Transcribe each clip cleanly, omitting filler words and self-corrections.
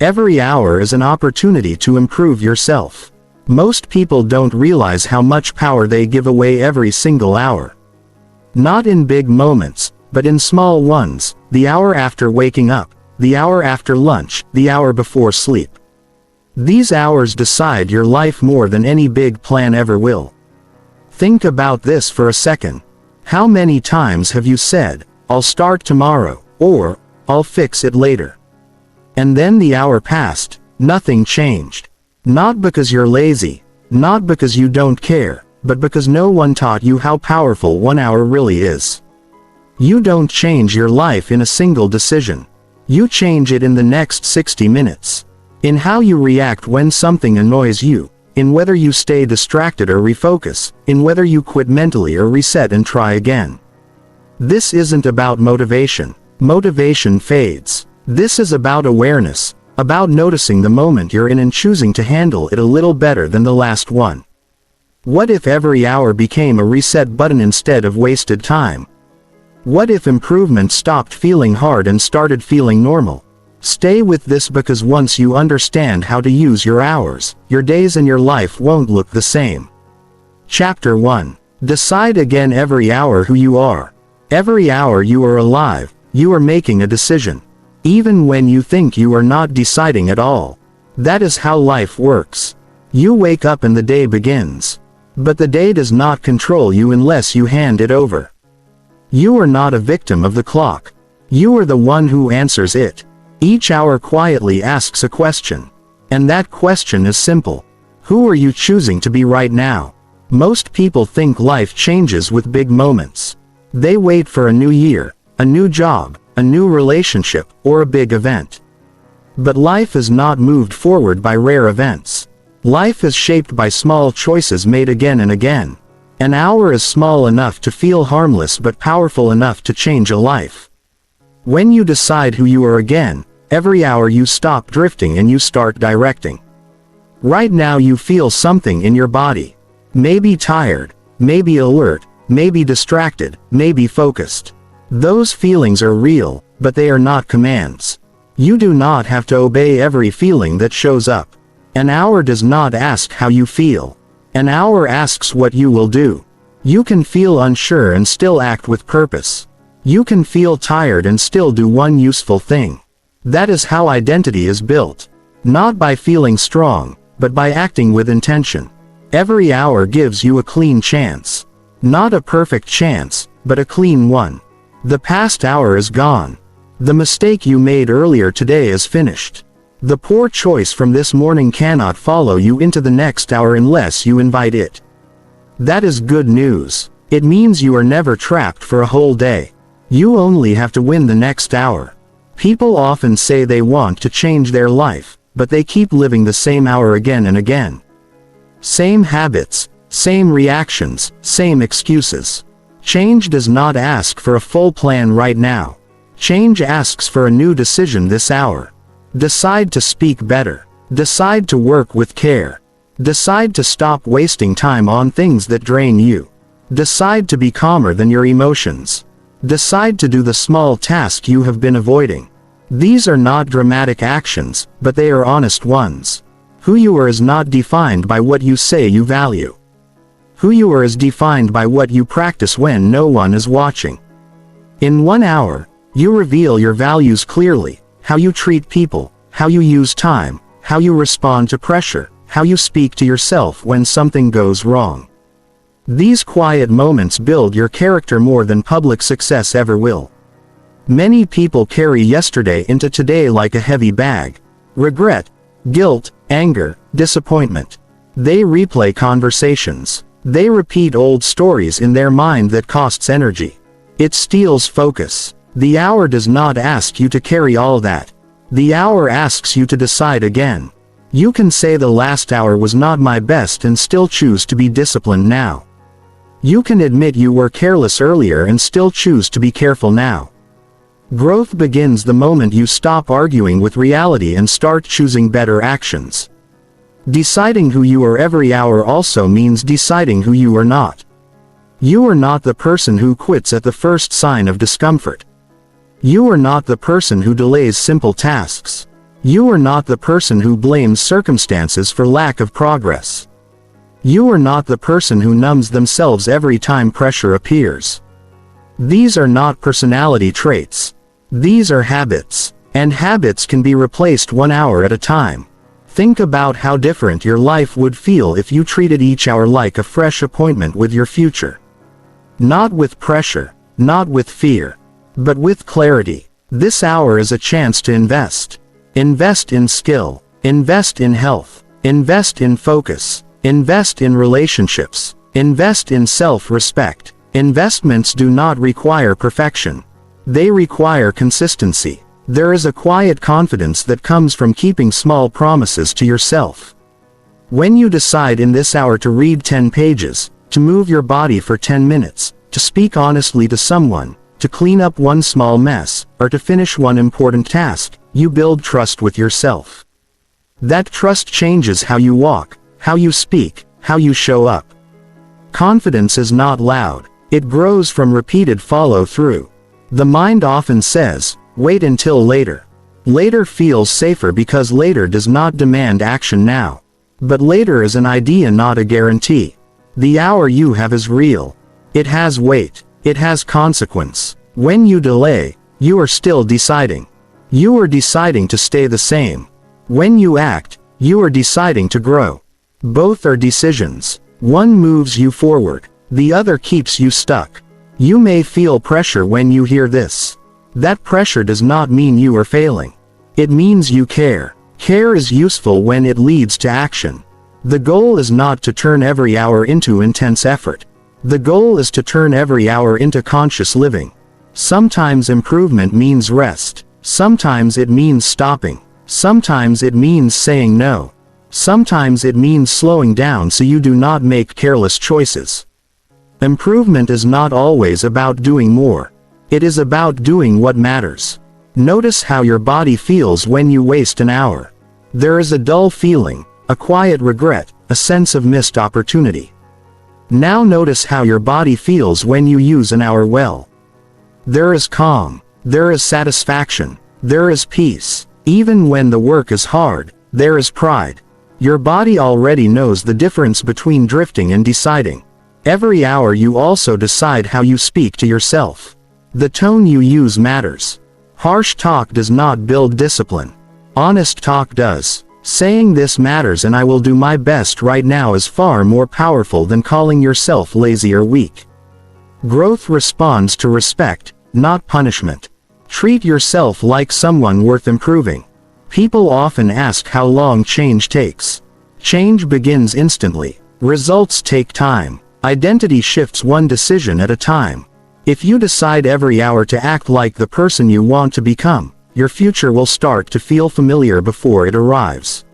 Every hour is an opportunity to improve yourself. Most people don't realize how much power they give away every single hour. Not in big moments, but in small ones: the hour after waking up, the hour after lunch, the hour before sleep. These hours decide your life more than any big plan ever will. Think about this for a second. How many times have you said, "I'll start tomorrow," or "I'll fix it later"? And then the hour passed, nothing changed. Not because you're lazy, not because you don't care, but because no one taught you how powerful 1 hour really is. You don't change your life in a single decision. You change it in the next 60 minutes. In how you react when something annoys you, in whether you stay distracted or refocus, in whether you quit mentally or reset and try again. This isn't about motivation. Motivation fades. This is about awareness, about noticing the moment you're in and choosing to handle it a little better than the last one. What if every hour became a reset button instead of wasted time? What if improvement stopped feeling hard and started feeling normal? Stay with this, because once you understand how to use your hours, your days and your life won't look the same. Chapter 1. Decide again. Every hour who you are. Every hour you are alive, you are making a decision. Even when you think you are not deciding at all. That is how life works. You wake up and the day begins. But the day does not control you unless you hand it over. You are not a victim of the clock. You are the one who answers it. Each hour quietly asks a question. And that question is simple. Who are you choosing to be right now? Most people think life changes with big moments. They wait for a new year, a new job, a new relationship, or a big event. But life is not moved forward by rare events. Life is shaped by small choices made again and again. An hour is small enough to feel harmless but powerful enough to change a life. When you decide who you are again, every hour you stop drifting and you start directing. Right now you feel something in your body. Maybe tired, maybe alert, maybe distracted, maybe focused. Those feelings are real, but they are not commands. You do not have to obey every feeling that shows up. An hour does not ask how you feel. An hour asks what you will do. You can feel unsure and still act with purpose. You can feel tired and still do one useful thing. That is how identity is built. Not by feeling strong, but by acting with intention. Every hour gives you a clean chance. Not a perfect chance, but a clean one. The past hour is gone. The mistake you made earlier today is finished. The poor choice from this morning cannot follow you into the next hour unless you invite it. That is good news. It means you are never trapped for a whole day. You only have to win the next hour. People often say they want to change their life, but they keep living the same hour again and again. Same habits, same reactions, same excuses. Change does not ask for a full plan right now. Change asks for a new decision this hour. Decide to speak better. Decide to work with care. Decide to stop wasting time on things that drain you. Decide to be calmer than your emotions. Decide to do the small task you have been avoiding. These are not dramatic actions, but they are honest ones. Who you are is not defined by what you say you value. Who you are is defined by what you practice when no one is watching. In 1 hour, you reveal your values clearly. How you treat people, how you use time, how you respond to pressure, how you speak to yourself when something goes wrong. These quiet moments build your character more than public success ever will. Many people carry yesterday into today like a heavy bag. Regret, guilt, anger, disappointment. They replay conversations. They repeat old stories in their mind that costs energy. It steals focus. The hour does not ask you to carry all that. The hour asks you to decide again. You can say the last hour was not my best and still choose to be disciplined now. You can admit you were careless earlier and still choose to be careful now. Growth begins the moment you stop arguing with reality and start choosing better actions. Deciding who you are every hour also means deciding who you are not. You are not the person who quits at the first sign of discomfort. You are not the person who delays simple tasks. You are not the person who blames circumstances for lack of progress. You are not the person who numbs themselves every time pressure appears. These are not personality traits. These are habits. And habits can be replaced 1 hour at a time. Think about how different your life would feel if you treated each hour like a fresh appointment with your future. Not with pressure, not with fear, but with clarity. This hour is a chance to invest. Invest in skill. Invest in health. Invest in focus. Invest in relationships. Invest in self-respect. Investments do not require perfection. They require consistency. There is a quiet confidence that comes from keeping small promises to yourself. When you decide in this hour to read 10 pages, to move your body for 10 minutes, to speak honestly to someone, to clean up one small mess, or to finish one important task, you build trust with yourself. That trust changes how you walk, how you speak, how you show up. Confidence is not loud. It grows from repeated follow-through. The mind often says, wait until later. Later feels safer because later does not demand action now. But later is an idea, not a guarantee. The hour you have is real. It has weight. It has consequence. When you delay, you are still deciding. You are deciding to stay the same. When you act, you are deciding to grow. Both are decisions. One moves you forward. The other keeps you stuck. You may feel pressure when you hear this. That pressure does not mean you are failing. It means you care. Care is useful when it leads to action. The goal is not to turn every hour into intense effort. The goal is to turn every hour into conscious living. Sometimes improvement means rest. Sometimes it means stopping. Sometimes it means saying no. Sometimes it means slowing down so you do not make careless choices. Improvement is not always about doing more. It is about doing what matters. Notice how your body feels when you waste an hour. There is a dull feeling, a quiet regret, a sense of missed opportunity. Now notice how your body feels when you use an hour well. There is calm. There is satisfaction. There is peace. Even when the work is hard, there is pride. Your body already knows the difference between drifting and deciding. Every hour you also decide how you speak to yourself. The tone you use matters. Harsh talk does not build discipline. Honest talk does. Saying this matters and I will do my best right now is far more powerful than calling yourself lazy or weak. Growth responds to respect, not punishment. Treat yourself like someone worth improving. People often ask how long change takes. Change begins instantly. Results take time. Identity shifts one decision at a time. If you decide every hour to act like the person you want to become, your future will start to feel familiar before it arrives.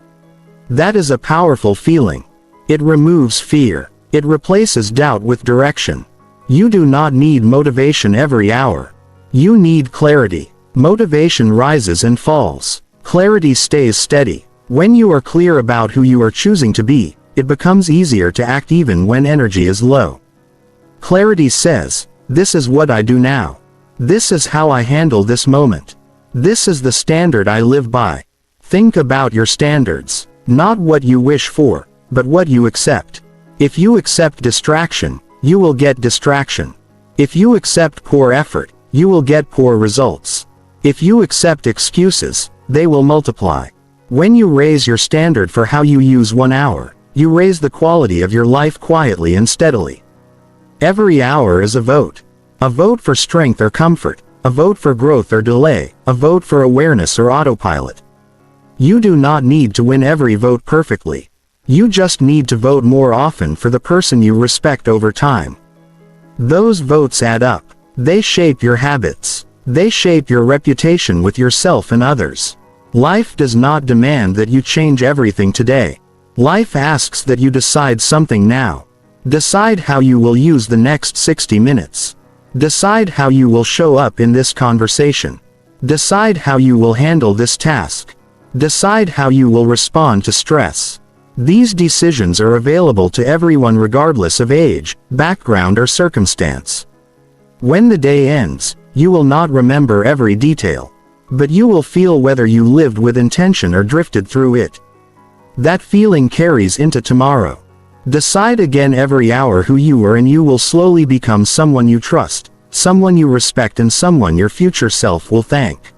That is a powerful feeling. It removes fear. It replaces doubt with direction. You do not need motivation every hour. You need clarity. Motivation rises and falls. Clarity stays steady. When you are clear about who you are choosing to be, it becomes easier to act even when energy is low. Clarity says, this is what I do now. This is how I handle this moment. This is the standard I live by. Think about your standards. Not what you wish for, but what you accept. If you accept distraction, you will get distraction. If you accept poor effort, you will get poor results. If you accept excuses, they will multiply. When you raise your standard for how you use 1 hour, you raise the quality of your life quietly and steadily. Every hour is a vote. A vote for strength or comfort, a vote for growth or delay, a vote for awareness or autopilot. You do not need to win every vote perfectly. You just need to vote more often for the person you respect over time. Those votes add up. They shape your habits. They shape your reputation with yourself and others. Life does not demand that you change everything today. Life asks that you decide something now. Decide how you will use the next 60 minutes. Decide how you will show up in this conversation. Decide how you will handle this task. Decide how you will respond to stress. These decisions are available to everyone regardless of age, background or circumstance. When the day ends, you will not remember every detail. But you will feel whether you lived with intention or drifted through it. That feeling carries into tomorrow. Decide again every hour who you are, and you will slowly become someone you trust, someone you respect, and someone your future self will thank.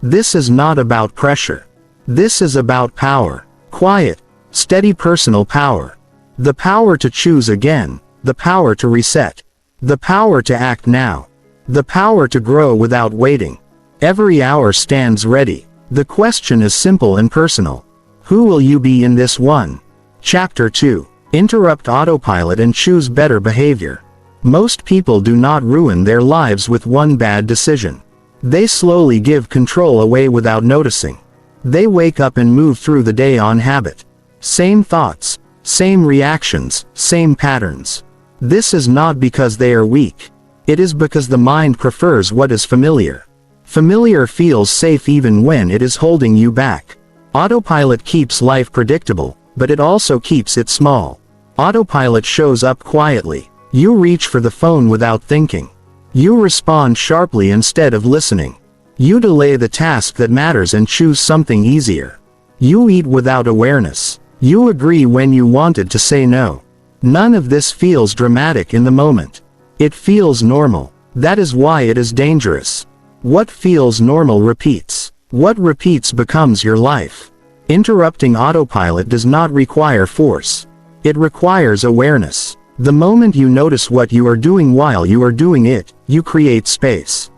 This is not about pressure. This is about power. Quiet, steady personal power. The power to choose again, the power to reset, the power to act now, the power to grow without waiting. Every hour stands ready. The question is simple and personal. Who will you be in this one? Chapter 2. Interrupt autopilot and choose better behavior. Most people do not ruin their lives with one bad decision. They slowly give control away without noticing. They wake up and move through the day on habit. Same thoughts, same reactions, same patterns. This is not because they are weak. It is because the mind prefers what is familiar. Familiar feels safe even when it is holding you back. Autopilot keeps life predictable, but it also keeps it small. Autopilot shows up quietly. You reach for the phone without thinking. You respond sharply instead of listening. You delay the task that matters and choose something easier. You eat without awareness. You agree when you wanted to say no. None of this feels dramatic in the moment. It feels normal. That is why it is dangerous. What feels normal repeats. What repeats becomes your life. Interrupting autopilot does not require force. It requires awareness. The moment you notice what you are doing while you are doing it, you create space.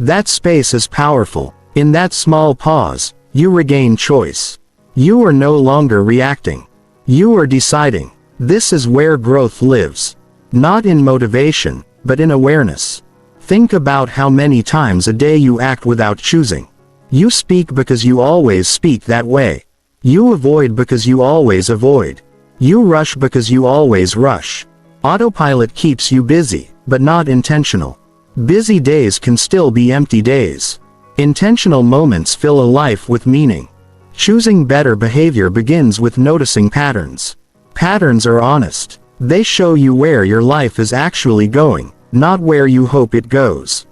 That space is powerful. In that small pause, you regain choice. You are no longer reacting. You are deciding. This is where growth lives. Not in motivation, but in awareness. Think about how many times a day you act without choosing. You speak because you always speak that way. You avoid because you always avoid. You rush because you always rush. Autopilot keeps you busy, but not intentional. Busy days can still be empty days. Intentional moments fill a life with meaning. Choosing better behavior begins with noticing patterns. Patterns are honest. They show you where your life is actually going, not where you hope it goes.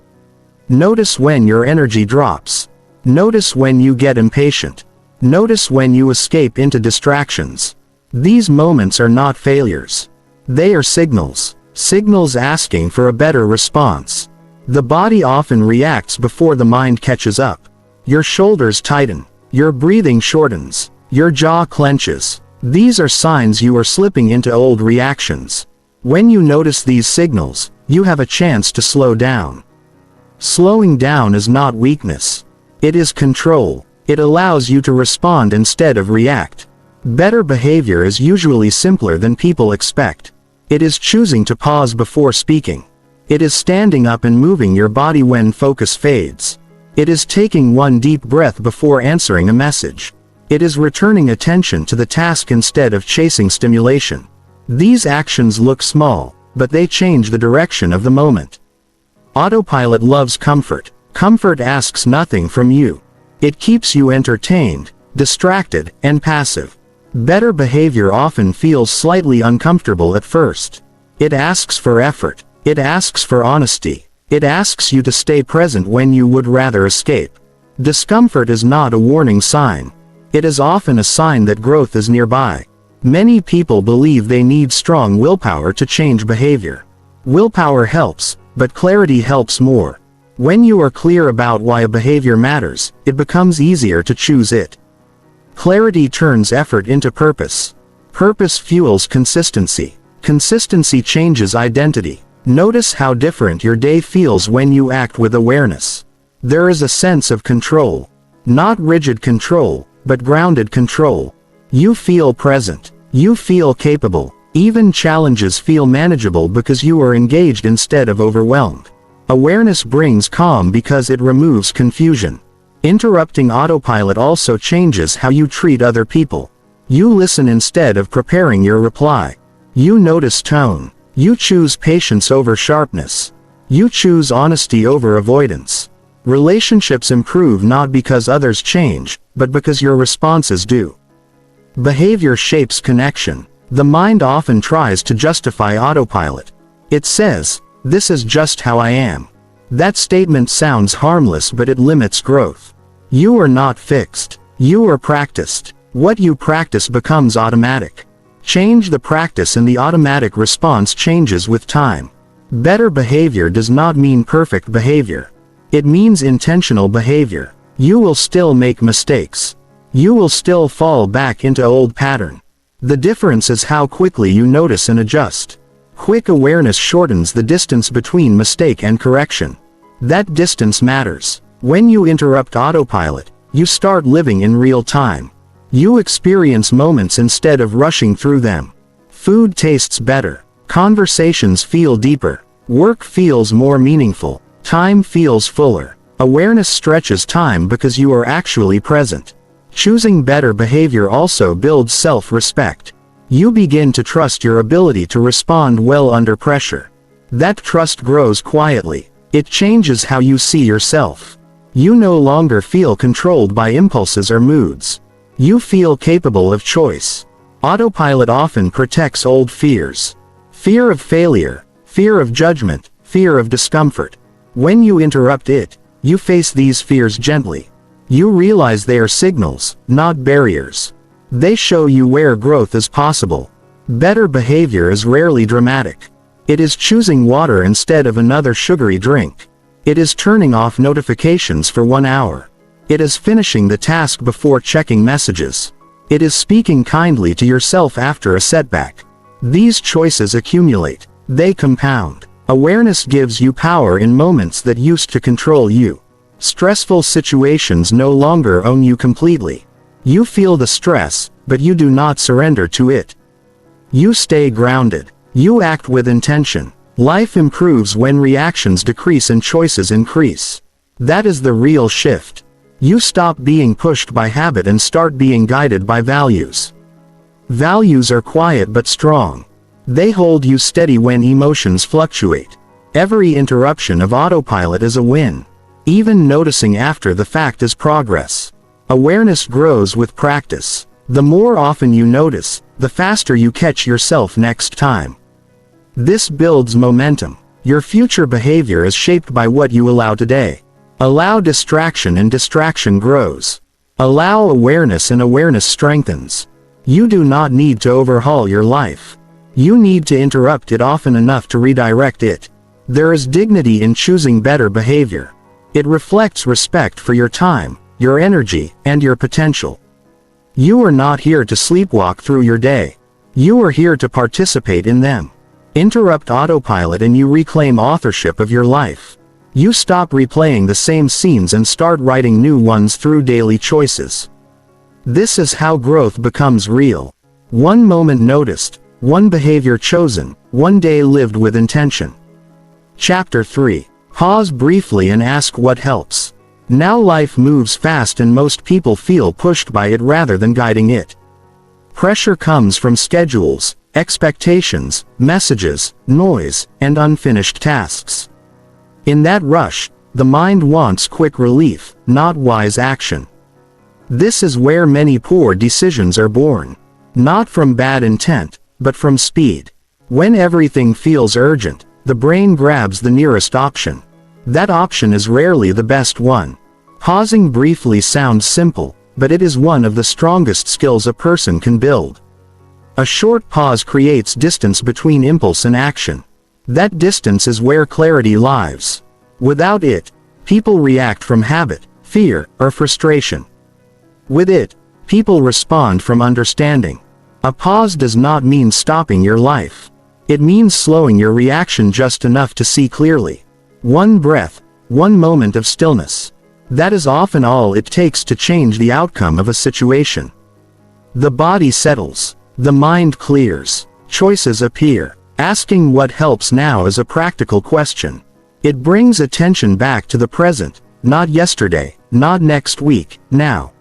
Notice when your energy drops. Notice when you get impatient. Notice when you escape into distractions. These moments are not failures. They are signals. Signals asking for a better response. The body often reacts before the mind catches up. Your shoulders tighten. Your breathing shortens. Your jaw clenches. These are signs you are slipping into old reactions. When you notice these signals, you have a chance to slow down. Slowing down is not weakness. It is control. It allows you to respond instead of react. Better behavior is usually simpler than people expect. It is choosing to pause before speaking. It is standing up and moving your body when focus fades. It is taking one deep breath before answering a message. It is returning attention to the task instead of chasing stimulation. These actions look small, but they change the direction of the moment. Autopilot loves comfort. Comfort asks nothing from you. It keeps you entertained, distracted, and passive. Better behavior often feels slightly uncomfortable at first. It asks for effort. It asks for honesty. It asks you to stay present when you would rather escape. Discomfort is not a warning sign. It is often a sign that growth is nearby. Many people believe they need strong willpower to change behavior. Willpower helps, but clarity helps more. When you are clear about why a behavior matters, it becomes easier to choose it. Clarity turns effort into purpose. Purpose fuels consistency. Consistency changes identity. Notice how different your day feels when you act with awareness. There is a sense of control. Not rigid control, but grounded control. You feel present. You feel capable. Even challenges feel manageable because you are engaged instead of overwhelmed. Awareness brings calm because it removes confusion. Interrupting autopilot also changes how you treat other people. You listen instead of preparing your reply. You notice tone. You choose patience over sharpness. You choose honesty over avoidance. Relationships improve not because others change, but because your responses do. Behavior shapes connection. The mind often tries to justify autopilot. It says, "This is just how I am." That statement sounds harmless, but it limits growth. You are not fixed. You are practiced. What you practice becomes automatic. Change the practice and the automatic response changes with time. Better behavior does not mean perfect behavior. It means intentional behavior. You will still make mistakes. You will still fall back into old pattern. The difference is how quickly you notice and adjust. Quick awareness shortens the distance between mistake and correction. That distance matters. When you interrupt autopilot, you start living in real time. You experience moments instead of rushing through them. Food tastes better. Conversations feel deeper. Work feels more meaningful. Time feels fuller. Awareness stretches time because you are actually present. Choosing better behavior also builds self-respect. You begin to trust your ability to respond well under pressure. That trust grows quietly. It changes how you see yourself. You no longer feel controlled by impulses or moods. You feel capable of choice. Autopilot often protects old fears. Fear of failure, fear of judgment, fear of discomfort. When you interrupt it, you face these fears gently. You realize they are signals, not barriers. They show you where growth is possible. Better behavior is rarely dramatic. It is choosing water instead of another sugary drink. It is turning off notifications for 1 hour. It is finishing the task before checking messages. It is speaking kindly to yourself after a setback. These choices accumulate. They compound. Awareness gives you power in moments that used to control you. Stressful situations no longer own you completely. You feel the stress, but you do not surrender to it. You stay grounded. You act with intention. Life improves when reactions decrease and choices increase. That is the real shift. You stop being pushed by habit and start being guided by values. Values are quiet but strong. They hold you steady when emotions fluctuate. Every interruption of autopilot is a win. Even noticing after the fact is progress. Awareness grows with practice. The more often you notice, the faster you catch yourself next time. This builds momentum. Your future behavior is shaped by what you allow today. Allow distraction and distraction grows. Allow awareness and awareness strengthens. You do not need to overhaul your life. You need to interrupt it often enough to redirect it. There is dignity in choosing better behavior. It reflects respect for your time, your energy, and your potential. You are not here to sleepwalk through your day. You are here to participate in them. Interrupt autopilot and you reclaim authorship of your life. You stop replaying the same scenes and start writing new ones through daily choices. This is how growth becomes real. One moment noticed, one behavior chosen, one day lived with intention. Chapter 3. Pause briefly and ask what helps. Now life moves fast and most people feel pushed by it rather than guiding it. Pressure comes from schedules, expectations, messages, noise, and unfinished tasks. In that rush, the mind wants quick relief, not wise action. This is where many poor decisions are born. Not from bad intent, but from speed. When everything feels urgent, the brain grabs the nearest option. That option is rarely the best one. Pausing briefly sounds simple, but it is one of the strongest skills a person can build. A short pause creates distance between impulse and action. That distance is where clarity lies. Without it, people react from habit, fear, or frustration. With it, people respond from understanding. A pause does not mean stopping your life. It means slowing your reaction just enough to see clearly. One breath, one moment of stillness. That is often all it takes to change the outcome of a situation. The body settles. The mind clears. Choices appear. Asking what helps now is a practical question. It brings attention back to the present, not yesterday, not next week, now.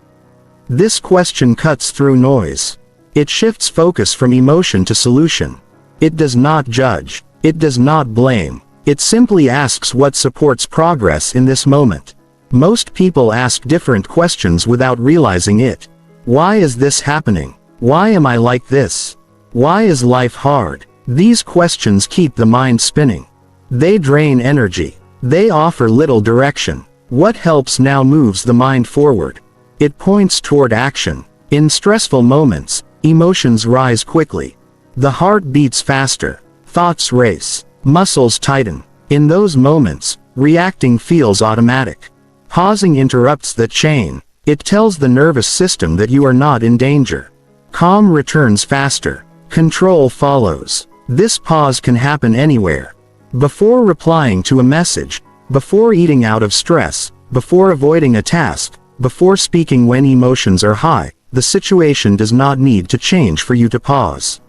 This question cuts through noise. It shifts focus from emotion to solution. It does not judge. It does not blame. It simply asks what supports progress in this moment. Most people ask different questions without realizing it. Why is this happening? Why am I like this? Why is life hard? These questions keep the mind spinning. They drain energy. They offer little direction. What helps now moves the mind forward. It points toward action. In stressful moments, emotions rise quickly. The heart beats faster. Thoughts race. Muscles tighten. In those moments, reacting feels automatic. Pausing interrupts the chain. It tells the nervous system that you are not in danger. Calm returns faster. Control follows. This pause can happen anywhere. Before replying to a message, before eating out of stress, before avoiding a task, before speaking when emotions are high, the situation does not need to change for you to pause.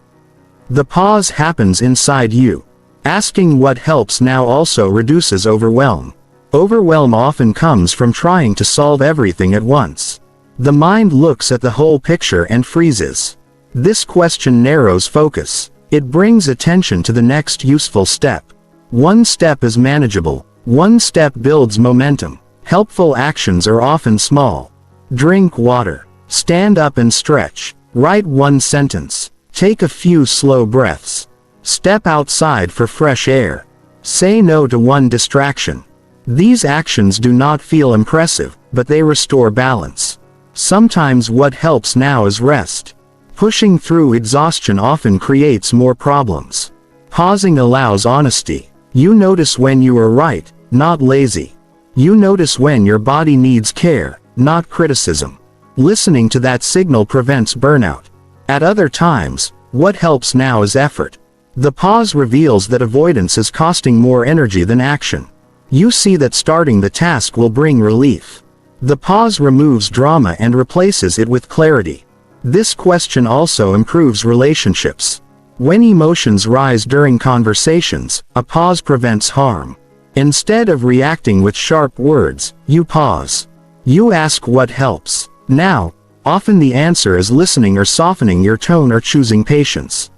The pause happens inside you. Asking what helps now also reduces overwhelm. Overwhelm often comes from trying to solve everything at once. The mind looks at the whole picture and freezes. This question narrows focus. It brings attention to the next useful step. One step is manageable. One step builds momentum. Helpful actions are often small. Drink water. Stand up and stretch. Write one sentence. Take a few slow breaths. Step outside for fresh air. Say no to one distraction. These actions do not feel impressive, but they restore balance. Sometimes what helps now is rest. Pushing through exhaustion often creates more problems. Pausing allows honesty. You notice when you are right, not lazy. You notice when your body needs care, not criticism. Listening to that signal prevents burnout. At other times, what helps now is effort. The pause reveals that avoidance is costing more energy than action. You see that starting the task will bring relief. The pause removes drama and replaces it with clarity. This question also improves relationships. When emotions rise during conversations, a pause prevents harm. Instead of reacting with sharp words, you pause. You ask what helps. Now, often the answer is listening or softening your tone or choosing patience.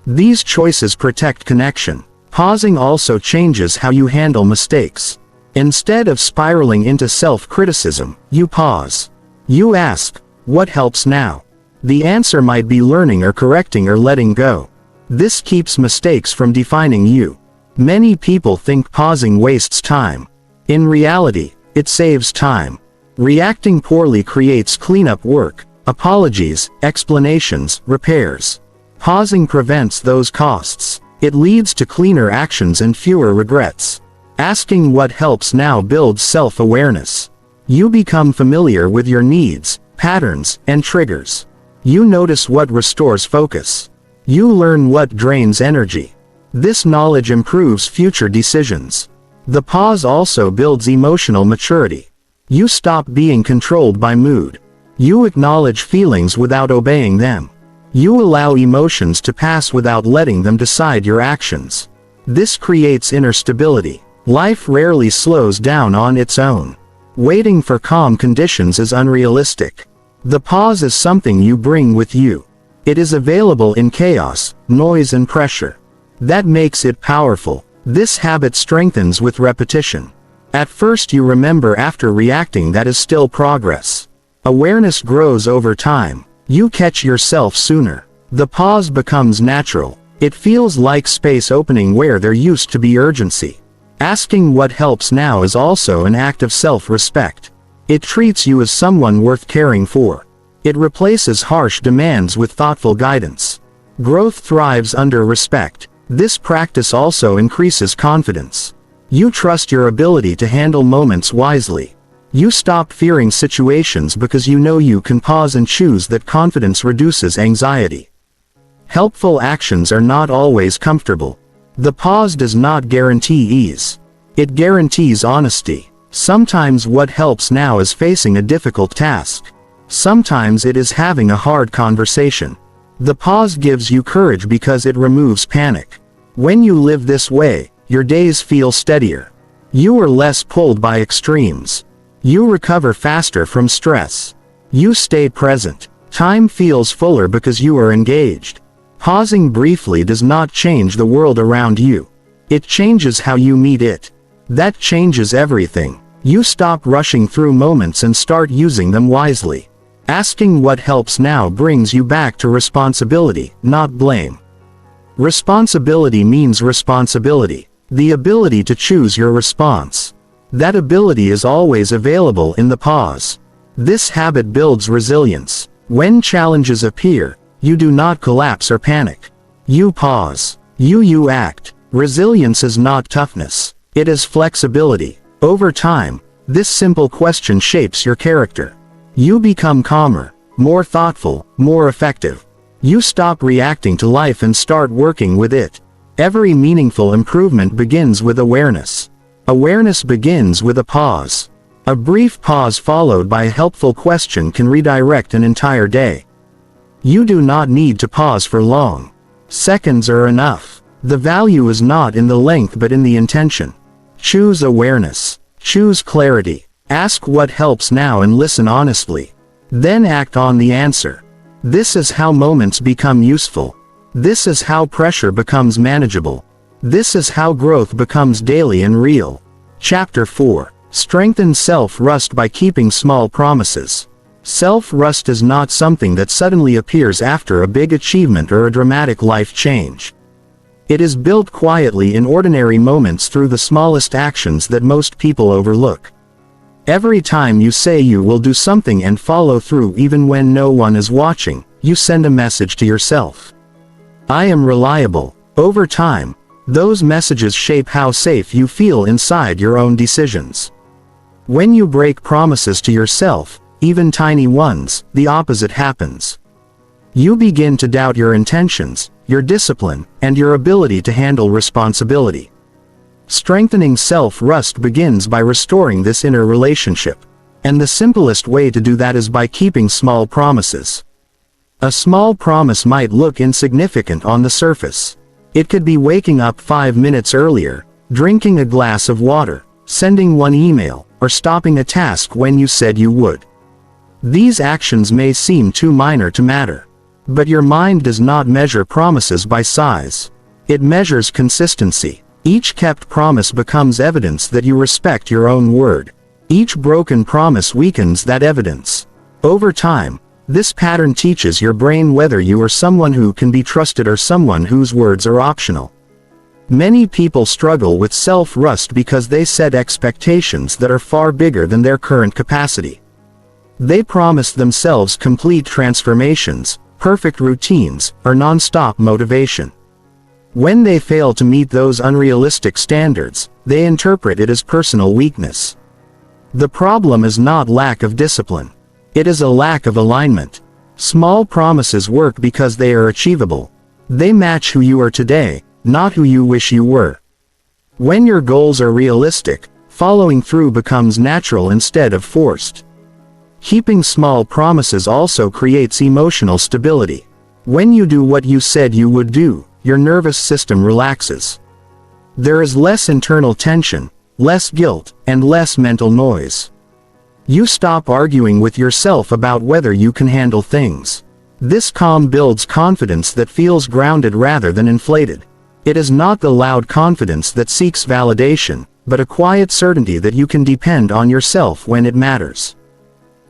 These choices protect connection. Pausing also changes how you handle mistakes. Instead of spiraling into self-criticism, you pause. You ask, what helps now? The answer might be learning or correcting or letting go. This keeps mistakes from defining you. Many people think pausing wastes time. In reality, it saves time. Reacting poorly creates cleanup work, apologies, explanations, repairs. Pausing prevents those costs. It leads to cleaner actions and fewer regrets. Asking what helps now builds self-awareness. You become familiar with your needs, patterns, and triggers. You notice what restores focus. You learn what drains energy. This knowledge improves future decisions. The pause also builds emotional maturity. You stop being controlled by mood. You acknowledge feelings without obeying them. You allow emotions to pass without letting them decide your actions. This creates inner stability. Life rarely slows down on its own. Waiting for calm conditions is unrealistic. The pause is something you bring with you. It is available in chaos, noise and pressure. That makes it powerful. This habit strengthens with repetition. At first you remember, after reacting that is still progress. Awareness grows over time. You catch yourself sooner. The pause becomes natural. It feels like space opening where there used to be urgency. Asking what helps now is also an act of self-respect. It treats you as someone worth caring for. It replaces harsh demands with thoughtful guidance. Growth thrives under respect. This practice also increases confidence. You trust your ability to handle moments wisely. You stop fearing situations because you know you can pause and choose. That confidence reduces anxiety. Helpful actions are not always comfortable. The pause does not guarantee ease. It guarantees honesty. Sometimes what helps now is facing a difficult task. Sometimes it is having a hard conversation. The pause gives you courage because it removes panic. When you live this way, your days feel steadier. You are less pulled by extremes. You recover faster from stress. You stay present. Time feels fuller because you are engaged. Pausing briefly does not change the world around you. It changes how you meet it. That changes everything. You stop rushing through moments and start using them wisely. Asking what helps now brings you back to responsibility, not blame. Responsibility means responsibility. The ability to choose your response. That ability is always available in the pause. This habit builds resilience. When challenges appear, you do not collapse or panic. You pause. You act. Resilience is not toughness. It is flexibility. Over time, this simple question shapes your character. You become calmer, more thoughtful, more effective. You stop reacting to life and start working with it. Every meaningful improvement begins with awareness. Awareness begins with a pause. A brief pause followed by a helpful question can redirect an entire day. You do not need to pause for long. Seconds are enough. The value is not in the length but in the intention. Choose awareness. Choose clarity. Ask what helps now and listen honestly. Then act on the answer. This is how moments become useful. This is how pressure becomes manageable. This is how growth becomes daily and real. Chapter 4. Strengthen self-trust by keeping small promises. Self-trust is not something that suddenly appears after a big achievement or a dramatic life change. It is built quietly in ordinary moments through the smallest actions that most people overlook. Every time you say you will do something and follow through even when no one is watching, you send a message to yourself. I am reliable. Over time, those messages shape how safe you feel inside your own decisions. When you break promises to yourself, even tiny ones, the opposite happens. You begin to doubt your intentions, your discipline, and your ability to handle responsibility. Strengthening self-trust begins by restoring this inner relationship. And the simplest way to do that is by keeping small promises. A small promise might look insignificant on the surface. It could be waking up 5 minutes earlier, drinking a glass of water, sending one email, or stopping a task when you said you would. These actions may seem too minor to matter. But your mind does not measure promises by size. It measures consistency. Each kept promise becomes evidence that you respect your own word. Each broken promise weakens that evidence. Over time, this pattern teaches your brain whether you are someone who can be trusted or someone whose words are optional. Many people struggle with self-trust because they set expectations that are far bigger than their current capacity. They promise themselves complete transformations, perfect routines, or non-stop motivation. When they fail to meet those unrealistic standards, they interpret it as personal weakness. The problem is not lack of discipline. It is a lack of alignment. Small promises work because they are achievable. They match who you are today, not who you wish you were. When your goals are realistic, following through becomes natural instead of forced. Keeping small promises also creates emotional stability. When you do what you said you would do, your nervous system relaxes. There is less internal tension, less guilt, and less mental noise. You stop arguing with yourself about whether you can handle things. This calm builds confidence that feels grounded rather than inflated. It is not the loud confidence that seeks validation, but a quiet certainty that you can depend on yourself when it matters.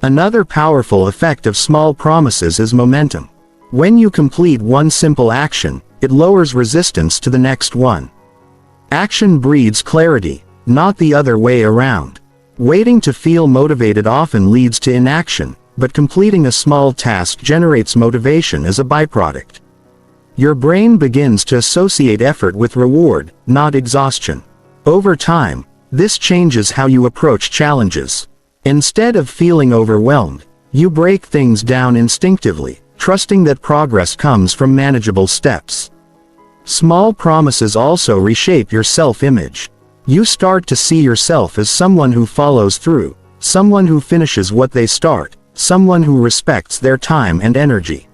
Another powerful effect of small promises is momentum. When you complete one simple action, it lowers resistance to the next one. Action breeds clarity, not the other way around. Waiting to feel motivated often leads to inaction, but completing a small task generates motivation as a byproduct. Your brain begins to associate effort with reward, not exhaustion. Over time, this changes how you approach challenges. Instead of feeling overwhelmed, you break things down instinctively, trusting that progress comes from manageable steps. Small promises also reshape your self-image. You start to see yourself as someone who follows through, someone who finishes what they start, someone who respects their time and energy.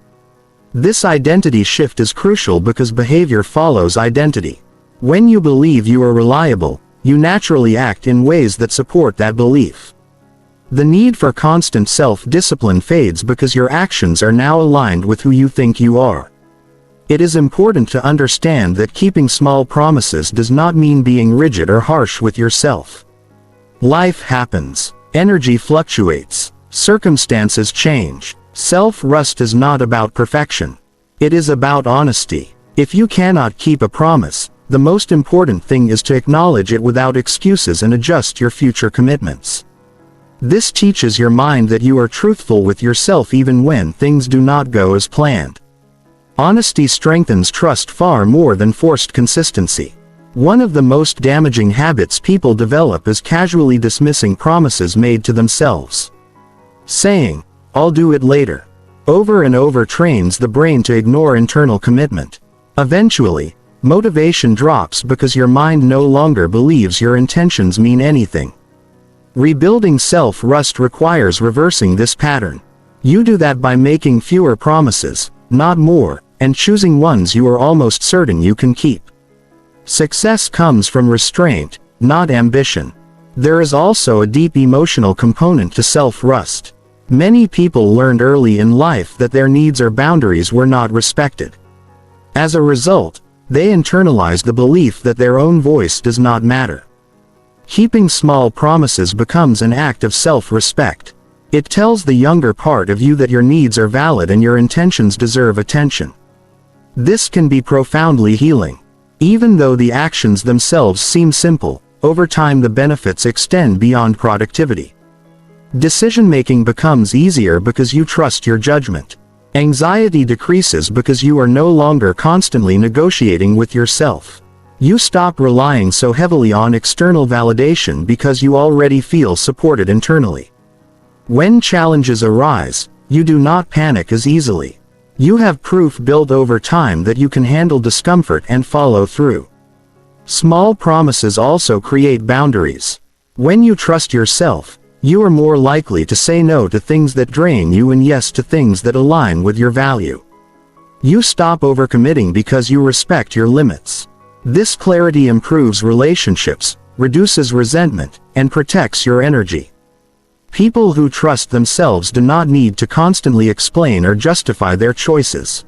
This identity shift is crucial because behavior follows identity. When you believe you are reliable, you naturally act in ways that support that belief. The need for constant self-discipline fades because your actions are now aligned with who you think you are. It is important to understand that keeping small promises does not mean being rigid or harsh with yourself. Life happens. Energy fluctuates. Circumstances change. Self-trust is not about perfection. It is about honesty. If you cannot keep a promise, the most important thing is to acknowledge it without excuses and adjust your future commitments. This teaches your mind that you are truthful with yourself even when things do not go as planned. Honesty strengthens trust far more than forced consistency. One of the most damaging habits people develop is casually dismissing promises made to themselves. Saying, "I'll do it later," over and over trains the brain to ignore internal commitment. Eventually, motivation drops because your mind no longer believes your intentions mean anything. Rebuilding self-trust requires reversing this pattern. You do that by making fewer promises, not more, and choosing ones you are almost certain you can keep. Success comes from restraint, not ambition. There is also a deep emotional component to self-trust. Many people learned early in life that their needs or boundaries were not respected. As a result, they internalized the belief that their own voice does not matter. Keeping small promises becomes an act of self-respect. It tells the younger part of you that your needs are valid and your intentions deserve attention. This can be profoundly healing. Even though the actions themselves seem simple, over time the benefits extend beyond productivity. Decision-making becomes easier because you trust your judgment. Anxiety decreases because you are no longer constantly negotiating with yourself. You stop relying so heavily on external validation because you already feel supported internally. When challenges arise, you do not panic as easily. You have proof built over time that you can handle discomfort and follow through. Small promises also create boundaries. When you trust yourself, you are more likely to say no to things that drain you and yes to things that align with your value. You stop overcommitting because you respect your limits. This clarity improves relationships, reduces resentment, and protects your energy. People who trust themselves do not need to constantly explain or justify their choices.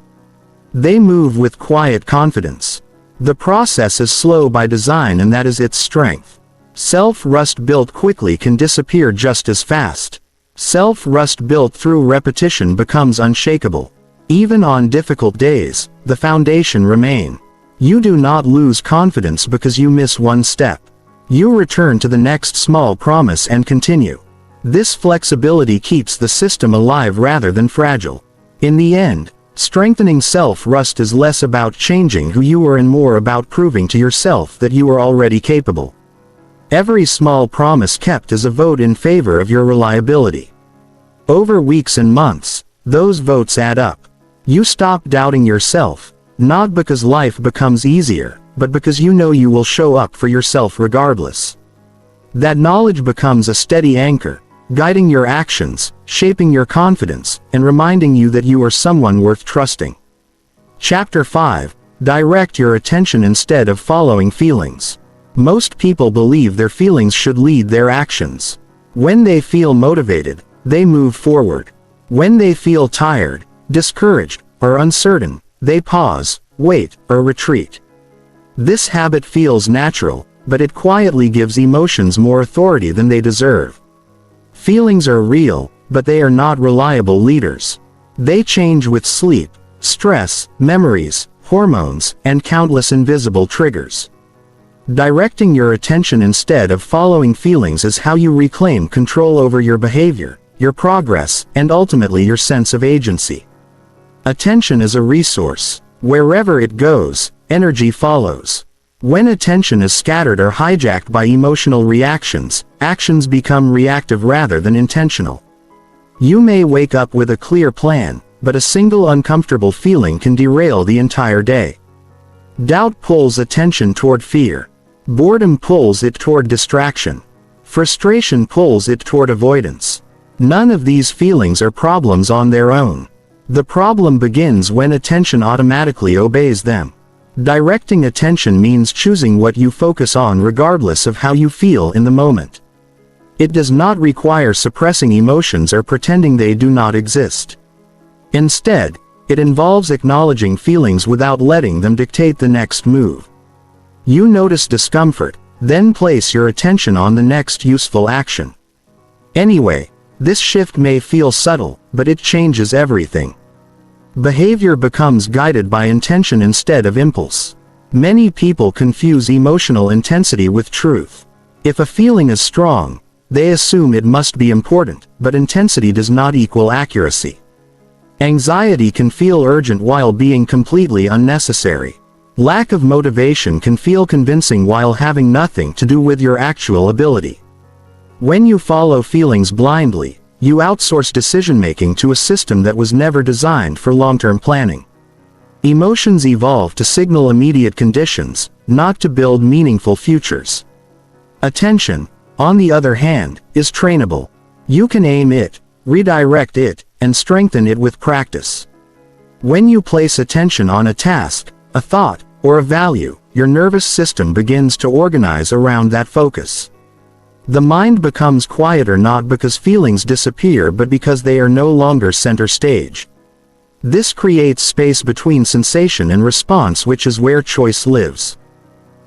They move with quiet confidence. The process is slow by design, and that is its strength. Self-trust built quickly can disappear just as fast. Self-trust built through repetition becomes unshakable. Even on difficult days, the foundation remains. You do not lose confidence because you miss one step. You return to the next small promise and continue. This flexibility keeps the system alive rather than fragile. In the end, strengthening self-trust is less about changing who you are and more about proving to yourself that you are already capable. Every small promise kept is a vote in favor of your reliability. Over weeks and months, those votes add up. You stop doubting yourself, not because life becomes easier, but because you know you will show up for yourself regardless. That knowledge becomes a steady anchor, guiding your actions, shaping your confidence, and reminding you that you are someone worth trusting. Chapter 5. Direct your attention instead of following feelings. Most people believe their feelings should lead their actions. When they feel motivated, they move forward. When they feel tired, discouraged, or uncertain, they pause, wait, or retreat. This habit feels natural, but it quietly gives emotions more authority than they deserve. Feelings are real, but they are not reliable leaders. They change with sleep, stress, memories, hormones, and countless invisible triggers. Directing your attention instead of following feelings is how you reclaim control over your behavior, your progress, and ultimately your sense of agency. Attention is a resource. Wherever it goes, energy follows. When attention is scattered or hijacked by emotional reactions, actions become reactive rather than intentional. You may wake up with a clear plan, but a single uncomfortable feeling can derail the entire day. Doubt pulls attention toward fear. Boredom pulls it toward distraction. Frustration pulls it toward avoidance. None of these feelings are problems on their own. The problem begins when attention automatically obeys them. Directing attention means choosing what you focus on regardless of how you feel in the moment. It does not require suppressing emotions or pretending they do not exist. Instead, it involves acknowledging feelings without letting them dictate the next move. You notice discomfort, then place your attention on the next useful action. Anyway, this shift may feel subtle, but it changes everything. Behavior becomes guided by intention instead of impulse. Many people confuse emotional intensity with truth. If a feeling is strong, they assume it must be important, but intensity does not equal accuracy. Anxiety can feel urgent while being completely unnecessary. Lack of motivation can feel convincing while having nothing to do with your actual ability. When you follow feelings blindly, you outsource decision-making to a system that was never designed for long-term planning. Emotions evolve to signal immediate conditions, not to build meaningful futures. Attention, on the other hand, is trainable. You can aim it, redirect it, and strengthen it with practice. When you place attention on a task, a thought, or a value, your nervous system begins to organize around that focus. The mind becomes quieter not because feelings disappear but because they are no longer center stage. This creates space between sensation and response, which is where choice lives.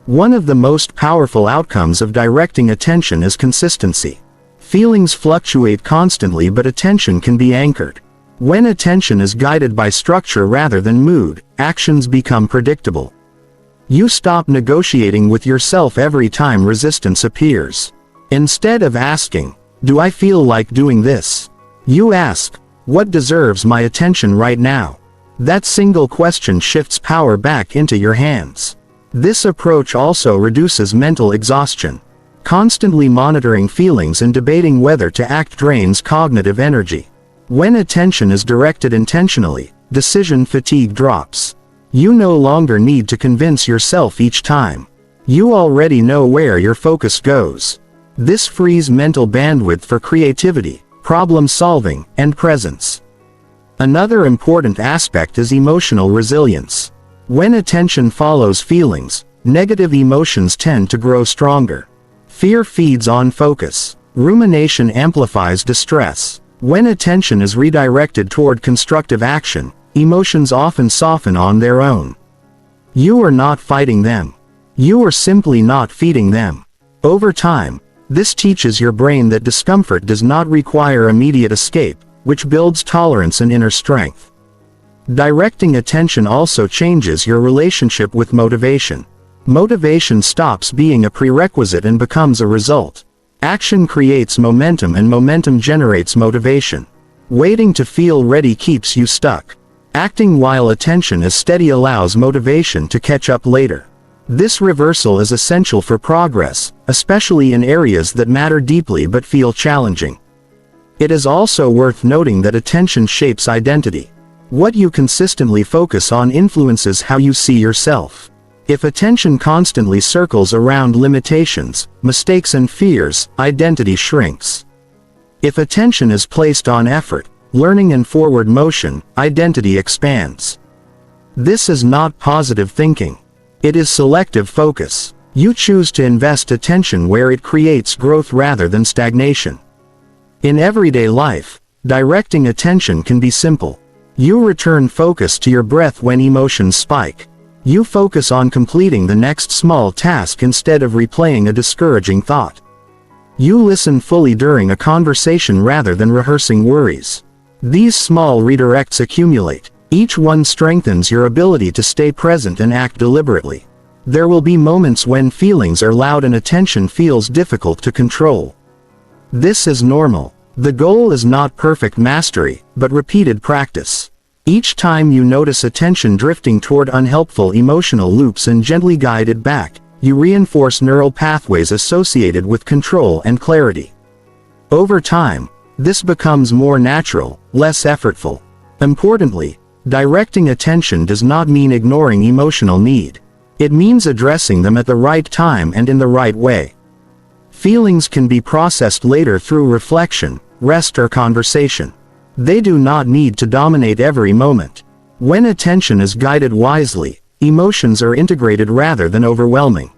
One of the most powerful outcomes of directing attention is consistency. Feelings fluctuate constantly, but attention can be anchored. When attention is guided by structure rather than mood, actions become predictable. You stop negotiating with yourself every time resistance appears. Instead of asking, "Do I feel like doing this?" you ask, "What deserves my attention right now?" That single question shifts power back into your hands. This approach also reduces mental exhaustion. Constantly monitoring feelings and debating whether to act drains cognitive energy. When attention is directed intentionally, decision fatigue drops. You no longer need to convince yourself each time. You already know where your focus goes. This frees mental bandwidth for creativity, problem solving, and presence. Another important aspect is emotional resilience. When attention follows feelings, negative emotions tend to grow stronger. Fear feeds on focus. Rumination amplifies distress. When attention is redirected toward constructive action, emotions often soften on their own. You are not fighting them. You are simply not feeding them. Over time, this teaches your brain that discomfort does not require immediate escape, which builds tolerance and inner strength. Directing attention also changes your relationship with motivation. Motivation stops being a prerequisite and becomes a result. Action creates momentum and momentum generates motivation. Waiting to feel ready keeps you stuck. Acting while attention is steady allows motivation to catch up later. This reversal is essential for progress, especially in areas that matter deeply but feel challenging. It is also worth noting that attention shapes identity. What you consistently focus on influences how you see yourself. If attention constantly circles around limitations, mistakes and fears, identity shrinks. If attention is placed on effort, learning and forward motion, identity expands. This is not positive thinking. It is selective focus. You choose to invest attention where it creates growth rather than stagnation. In everyday life, directing attention can be simple. You return focus to your breath when emotions spike. You focus on completing the next small task instead of replaying a discouraging thought. You listen fully during a conversation rather than rehearsing worries. These small redirects accumulate. Each one strengthens your ability to stay present and act deliberately. There will be moments when feelings are loud and attention feels difficult to control. This is normal. The goal is not perfect mastery, but repeated practice. Each time you notice attention drifting toward unhelpful emotional loops and gently guide it back, you reinforce neural pathways associated with control and clarity. Over time, this becomes more natural, less effortful. Importantly, directing attention does not mean ignoring emotional need. It means addressing them at the right time and in the right way. Feelings can be processed later through reflection, rest or conversation. They do not need to dominate every moment. When attention is guided wisely, emotions are integrated rather than overwhelming.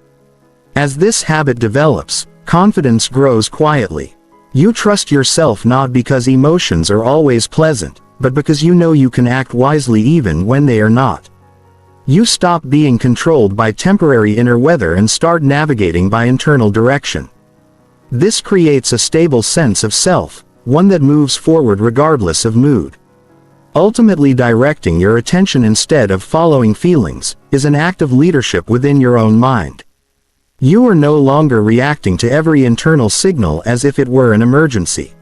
As this habit develops, confidence grows quietly. You trust yourself not because emotions are always pleasant, but because you know you can act wisely even when they are not. You stop being controlled by temporary inner weather and start navigating by internal direction. This creates a stable sense of self, one that moves forward regardless of mood. Ultimately directing your attention instead of following feelings is an act of leadership within your own mind. You are no longer reacting to every internal signal as if it were an emergency.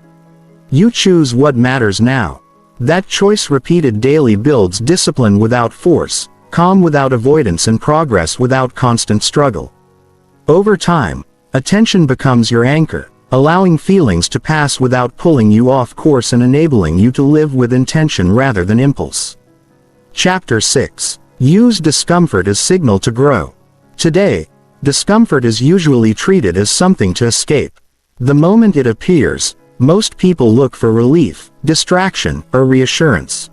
You choose what matters now. That choice repeated daily builds discipline without force, calm without avoidance, and progress without constant struggle. Over time, attention becomes your anchor, allowing feelings to pass without pulling you off course and enabling you to live with intention rather than impulse. Chapter 6. Use discomfort as signal to grow. Today, discomfort is usually treated as something to escape. The moment it appears, most people look for relief, distraction, or reassurance.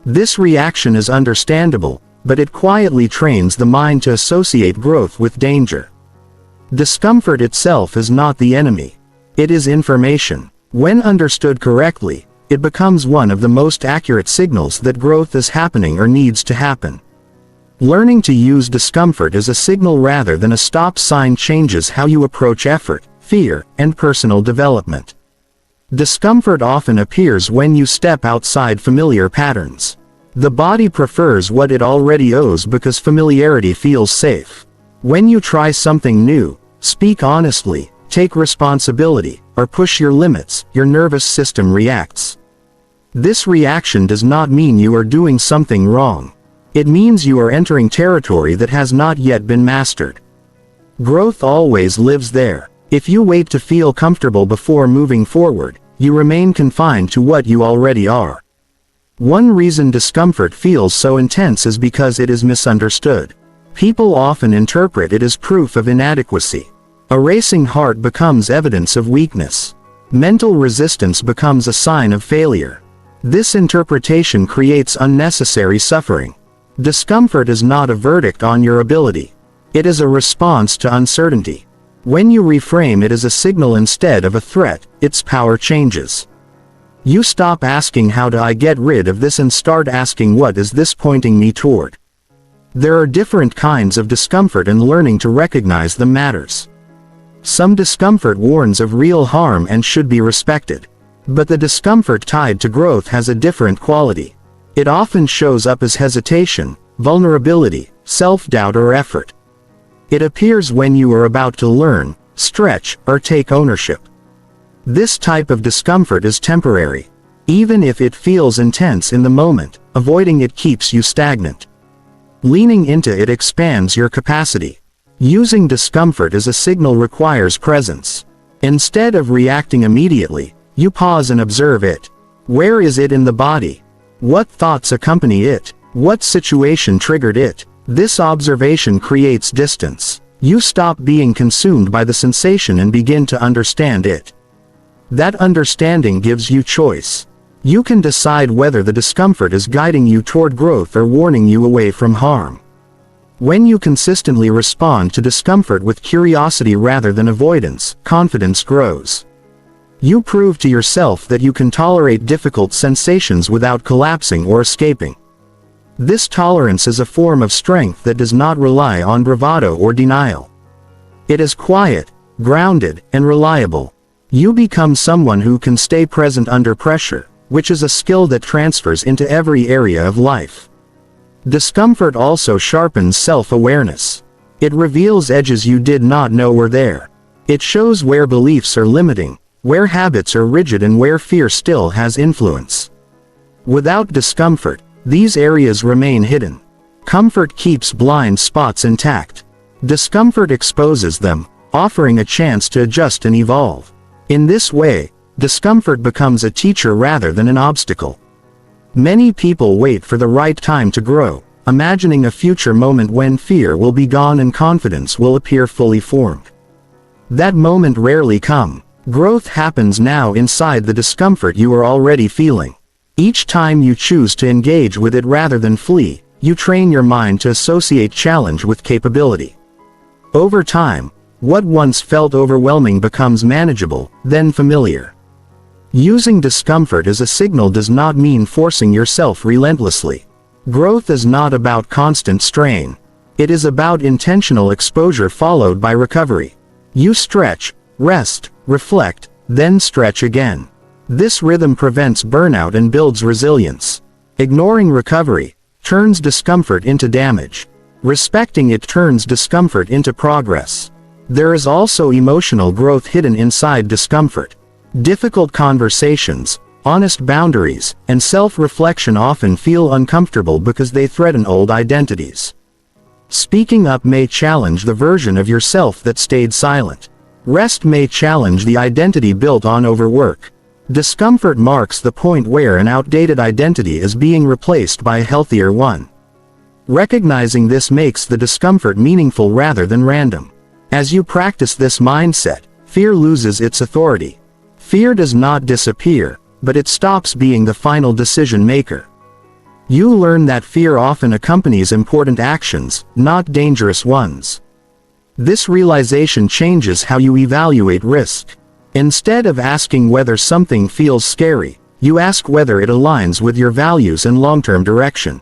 This reaction is understandable, but it quietly trains the mind to associate growth with danger. Discomfort itself is not the enemy. It is information. When understood correctly, it becomes one of the most accurate signals that growth is happening or needs to happen. Learning to use discomfort as a signal rather than a stop sign changes how you approach effort, fear, and personal development. Discomfort often appears when you step outside familiar patterns. The body prefers what it already owes because familiarity feels safe. When you try something new, speak honestly, take responsibility, or push your limits, your nervous system reacts. This reaction does not mean you are doing something wrong. It means you are entering territory that has not yet been mastered. Growth always lives there. If you wait to feel comfortable before moving forward, you remain confined to what you already are. One reason discomfort feels so intense is because it is misunderstood. People often interpret it as proof of inadequacy. A racing heart becomes evidence of weakness. Mental resistance becomes a sign of failure. This interpretation creates unnecessary suffering. Discomfort is not a verdict on your ability. It is a response to uncertainty. When you reframe it as a signal instead of a threat, its power changes. You stop asking how do I get rid of this and start asking what is this pointing me toward. There are different kinds of discomfort and learning to recognize them matters. Some discomfort warns of real harm and should be respected. But the discomfort tied to growth has a different quality. It often shows up as hesitation, vulnerability, self-doubt, or effort. It appears when you are about to learn, stretch, or take ownership. This type of discomfort is temporary. Even if it feels intense in the moment, avoiding it keeps you stagnant. Leaning into it expands your capacity. Using discomfort as a signal requires presence. Instead of reacting immediately, you pause and observe it. Where is it in the body? What thoughts accompany it? What situation triggered it? This observation creates distance. You stop being consumed by the sensation and begin to understand it. That understanding gives you choice. You can decide whether the discomfort is guiding you toward growth or warning you away from harm. When you consistently respond to discomfort with curiosity rather than avoidance, confidence grows. You prove to yourself that you can tolerate difficult sensations without collapsing or escaping. This tolerance is a form of strength that does not rely on bravado or denial. It is quiet, grounded, and reliable. You become someone who can stay present under pressure, which is a skill that transfers into every area of life. Discomfort also sharpens self-awareness. It reveals edges you did not know were there. It shows where beliefs are limiting, where habits are rigid, and where fear still has influence. Without discomfort, these areas remain hidden. Comfort keeps blind spots intact. Discomfort exposes them, offering a chance to adjust and evolve. In this way, discomfort becomes a teacher rather than an obstacle. Many people wait for the right time to grow, imagining a future moment when fear will be gone and confidence will appear fully formed. That moment rarely comes. Growth happens now inside the discomfort you are already feeling. Each time you choose to engage with it rather than flee, you train your mind to associate challenge with capability. Over time, what once felt overwhelming becomes manageable, then familiar. Using discomfort as a signal does not mean forcing yourself relentlessly. Growth is not about constant strain. It is about intentional exposure followed by recovery. You stretch, rest, reflect, then stretch again. This rhythm prevents burnout and builds resilience. Ignoring recovery turns discomfort into damage. Respecting it turns discomfort into progress. There is also emotional growth hidden inside discomfort. Difficult conversations, honest boundaries, and self-reflection often feel uncomfortable because they threaten old identities. Speaking up may challenge the version of yourself that stayed silent. Rest may challenge the identity built on overwork. Discomfort marks the point where an outdated identity is being replaced by a healthier one. Recognizing this makes the discomfort meaningful rather than random. As you practice this mindset, fear loses its authority. Fear does not disappear, but it stops being the final decision maker. You learn that fear often accompanies important actions, not dangerous ones. This realization changes how you evaluate risk. Instead of asking whether something feels scary, you ask whether it aligns with your values and long-term direction.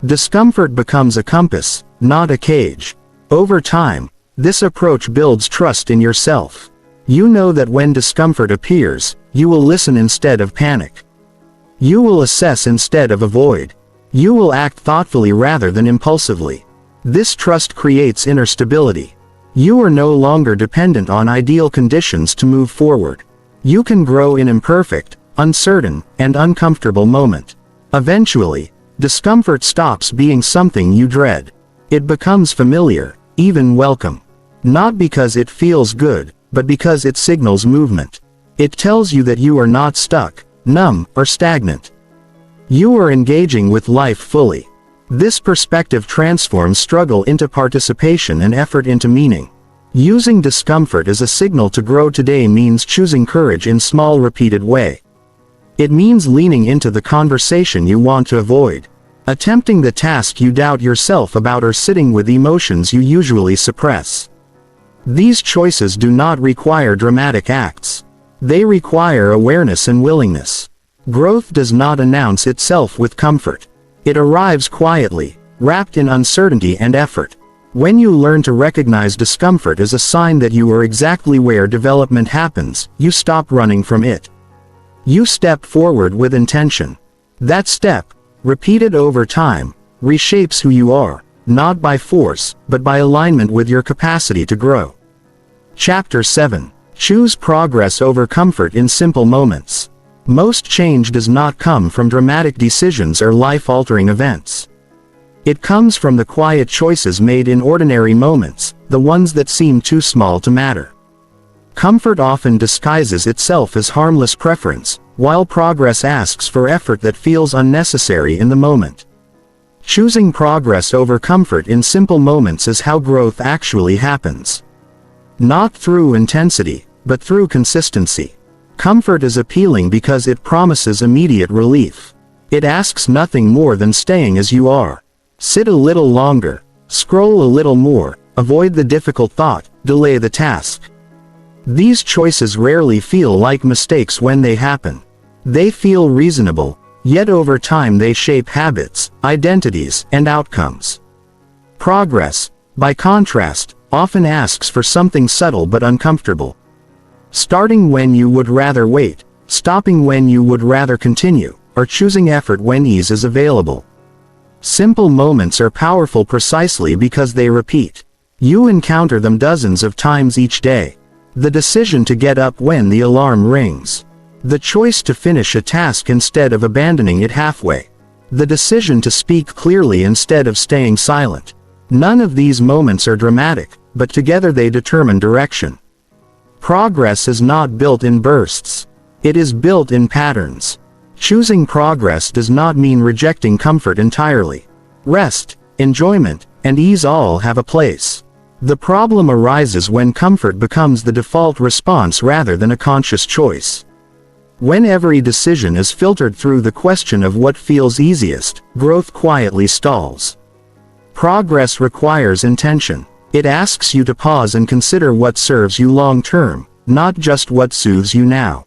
Discomfort becomes a compass, not a cage. Over time, this approach builds trust in yourself. You know that when discomfort appears, you will listen instead of panic. You will assess instead of avoid. You will act thoughtfully rather than impulsively. This trust creates inner stability. You are no longer dependent on ideal conditions to move forward. You can grow in imperfect, uncertain, and uncomfortable moments. Eventually, discomfort stops being something you dread. It becomes familiar, even welcome. Not because it feels good, but because it signals movement. It tells you that you are not stuck, numb, or stagnant. You are engaging with life fully. This perspective transforms struggle into participation and effort into meaning. Using discomfort as a signal to grow today means choosing courage in small repeated way. It means leaning into the conversation you want to avoid, attempting the task you doubt yourself about, or sitting with emotions you usually suppress. These choices do not require dramatic acts. They require awareness and willingness. Growth does not announce itself with comfort. It arrives quietly, wrapped in uncertainty and effort. When you learn to recognize discomfort as a sign that you are exactly where development happens, you stop running from it. You step forward with intention. That step, repeated over time, reshapes who you are, not by force, but by alignment with your capacity to grow. Chapter 7. Choose progress over comfort in simple moments. Most change does not come from dramatic decisions or life-altering events. It comes from the quiet choices made in ordinary moments, the ones that seem too small to matter. Comfort often disguises itself as harmless preference, while progress asks for effort that feels unnecessary in the moment. Choosing progress over comfort in simple moments is how growth actually happens. Not through intensity, but through consistency. Comfort is appealing because it promises immediate relief. It asks nothing more than staying as you are. Sit a little longer, scroll a little more, avoid the difficult thought, delay the task. These choices rarely feel like mistakes when they happen. They feel reasonable, yet over time they shape habits, identities, and outcomes. Progress, by contrast, often asks for something subtle but uncomfortable. Starting when you would rather wait, stopping when you would rather continue, or choosing effort when ease is available. Simple moments are powerful precisely because they repeat. You encounter them dozens of times each day. The decision to get up when the alarm rings. The choice to finish a task instead of abandoning it halfway. The decision to speak clearly instead of staying silent. None of these moments are dramatic, but together they determine direction. Progress is not built in bursts. It is built in patterns. Choosing progress does not mean rejecting comfort entirely. Rest, enjoyment, and ease all have a place. The problem arises when comfort becomes the default response rather than a conscious choice. When every decision is filtered through the question of what feels easiest, growth quietly stalls. Progress requires intention. It asks you to pause and consider what serves you long term, not just what soothes you now.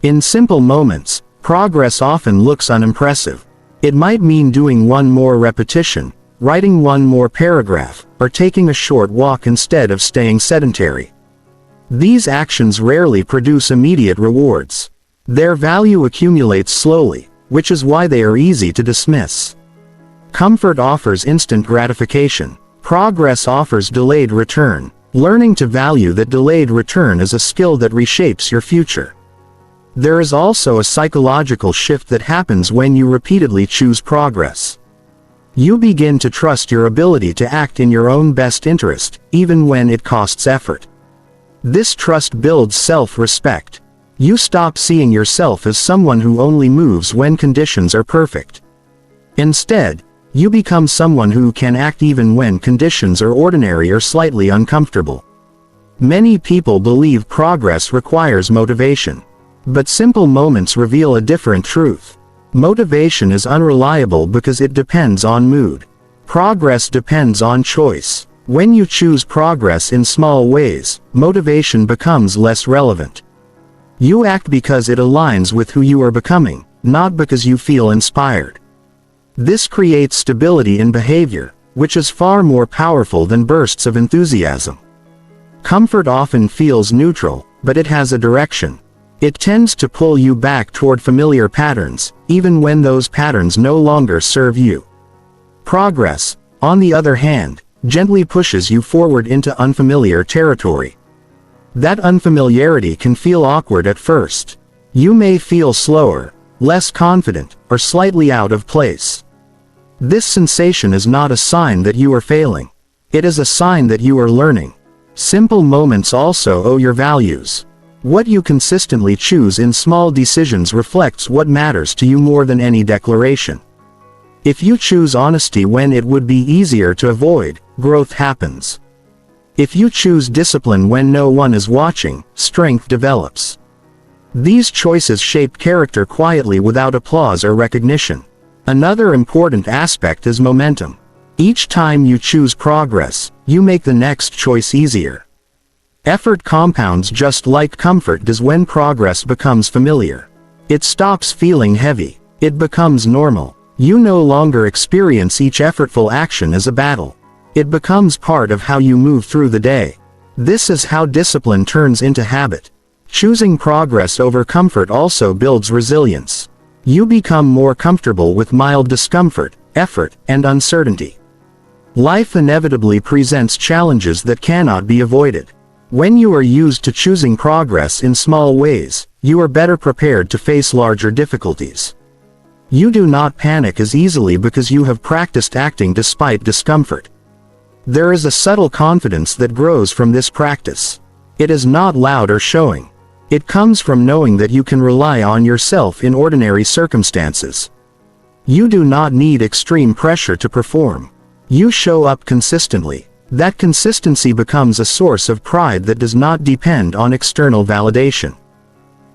In simple moments, progress often looks unimpressive. It might mean doing one more repetition, writing one more paragraph, or taking a short walk instead of staying sedentary. These actions rarely produce immediate rewards. Their value accumulates slowly, which is why they are easy to dismiss. Comfort offers instant gratification. Progress offers delayed return. Learning to value that delayed return is a skill that reshapes your future. There is also a psychological shift that happens when you repeatedly choose progress. You begin to trust your ability to act in your own best interest, even when it costs effort. This trust builds self-respect. You stop seeing yourself as someone who only moves when conditions are perfect. Instead, you become someone who can act even when conditions are ordinary or slightly uncomfortable. Many people believe progress requires motivation. But simple moments reveal a different truth. Motivation is unreliable because it depends on mood. Progress depends on choice. When you choose progress in small ways, motivation becomes less relevant. You act because it aligns with who you are becoming, not because you feel inspired. This creates stability in behavior, which is far more powerful than bursts of enthusiasm. Comfort often feels neutral, but it has a direction. It tends to pull you back toward familiar patterns, even when those patterns no longer serve you. Progress, on the other hand, gently pushes you forward into unfamiliar territory. That unfamiliarity can feel awkward at first. You may feel slower, less confident, or slightly out of place. This sensation is not a sign that you are failing. It is a sign that you are learning. Simple moments also owe your values. What you consistently choose in small decisions reflects what matters to you more than any declaration. If you choose honesty when it would be easier to avoid, growth happens. If you choose discipline when no one is watching, strength develops. These choices shape character quietly without applause or recognition. Another important aspect is momentum. Each time you choose progress, you make the next choice easier. Effort compounds just like comfort does when progress becomes familiar. It stops feeling heavy. It becomes normal. You no longer experience each effortful action as a battle. It becomes part of how you move through the day. This is how discipline turns into habit. Choosing progress over comfort also builds resilience. You become more comfortable with mild discomfort, effort, and uncertainty. Life inevitably presents challenges that cannot be avoided. When you are used to choosing progress in small ways, you are better prepared to face larger difficulties. You do not panic as easily because you have practiced acting despite discomfort. There is a subtle confidence that grows from this practice. It is not loud or showing. It comes from knowing that you can rely on yourself in ordinary circumstances. You do not need extreme pressure to perform. You show up consistently. That consistency becomes a source of pride that does not depend on external validation.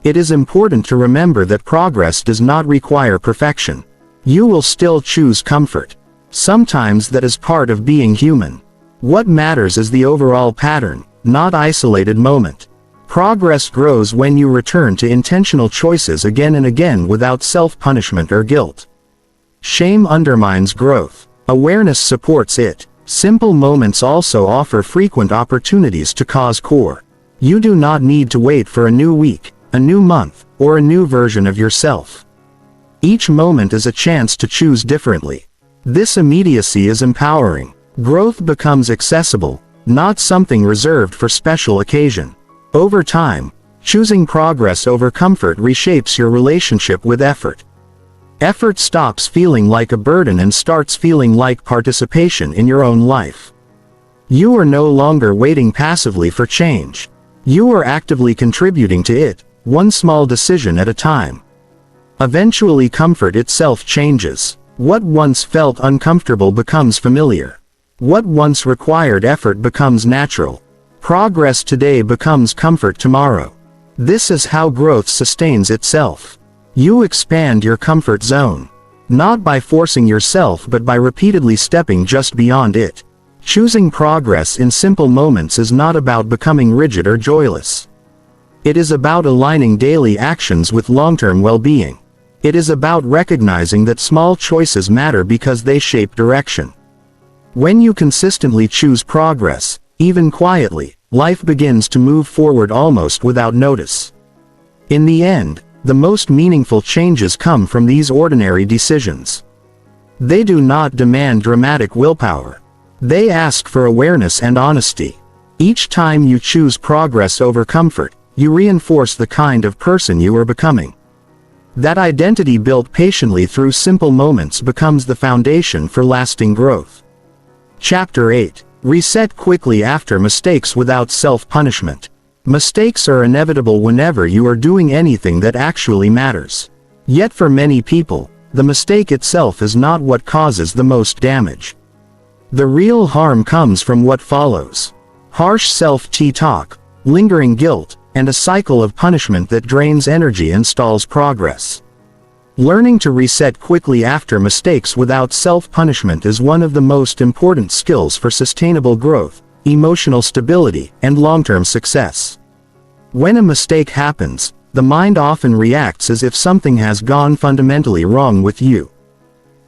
It is important to remember that progress does not require perfection. You will still choose comfort. Sometimes that is part of being human. What matters is the overall pattern, not isolated moment. Progress grows when you return to intentional choices again and again without self-punishment or guilt. Shame undermines growth. Awareness supports it. Simple moments also offer frequent opportunities to cause core. You do not need to wait for a new week, a new month, or a new version of yourself. Each moment is a chance to choose differently. This immediacy is empowering. Growth becomes accessible, not something reserved for special occasion. Over time, choosing progress over comfort reshapes your relationship with effort. Effort stops feeling like a burden and starts feeling like participation in your own life. You are no longer waiting passively for change. You are actively contributing to it, one small decision at a time. Eventually comfort itself changes. What once felt uncomfortable becomes familiar. What once required effort becomes natural. Progress today becomes comfort tomorrow. This is how growth sustains itself. You expand your comfort zone. Not by forcing yourself but by repeatedly stepping just beyond it. Choosing progress in simple moments is not about becoming rigid or joyless. It is about aligning daily actions with long-term well-being. It is about recognizing that small choices matter because they shape direction. When you consistently choose progress, even quietly, life begins to move forward almost without notice. In the end, The most meaningful changes come from these ordinary decisions. They do not demand dramatic willpower. They ask for awareness and honesty. Each time you choose progress over comfort, you reinforce the kind of person you are becoming. That identity built patiently through simple moments becomes the foundation for lasting growth. Chapter 8. Reset quickly after mistakes without self-punishment. Mistakes are inevitable whenever you are doing anything that actually matters. Yet for many people, the mistake itself is not what causes the most damage. The real harm comes from what follows. Harsh self-talk, lingering guilt, and a cycle of punishment that drains energy and stalls progress. Learning to reset quickly after mistakes without self-punishment is one of the most important skills for sustainable growth, emotional stability, and long-term success. When a mistake happens, the mind often reacts as if something has gone fundamentally wrong with you.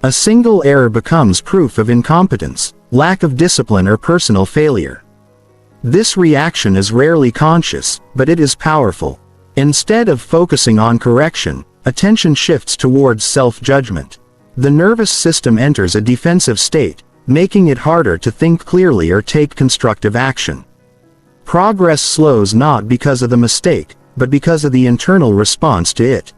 A single error becomes proof of incompetence, lack of discipline, or personal failure. This reaction is rarely conscious, but it is powerful. Instead of focusing on correction, attention shifts towards self-judgment. The nervous system enters a defensive state, making it harder to think clearly or take constructive action. Progress slows not because of the mistake, but because of the internal response to it.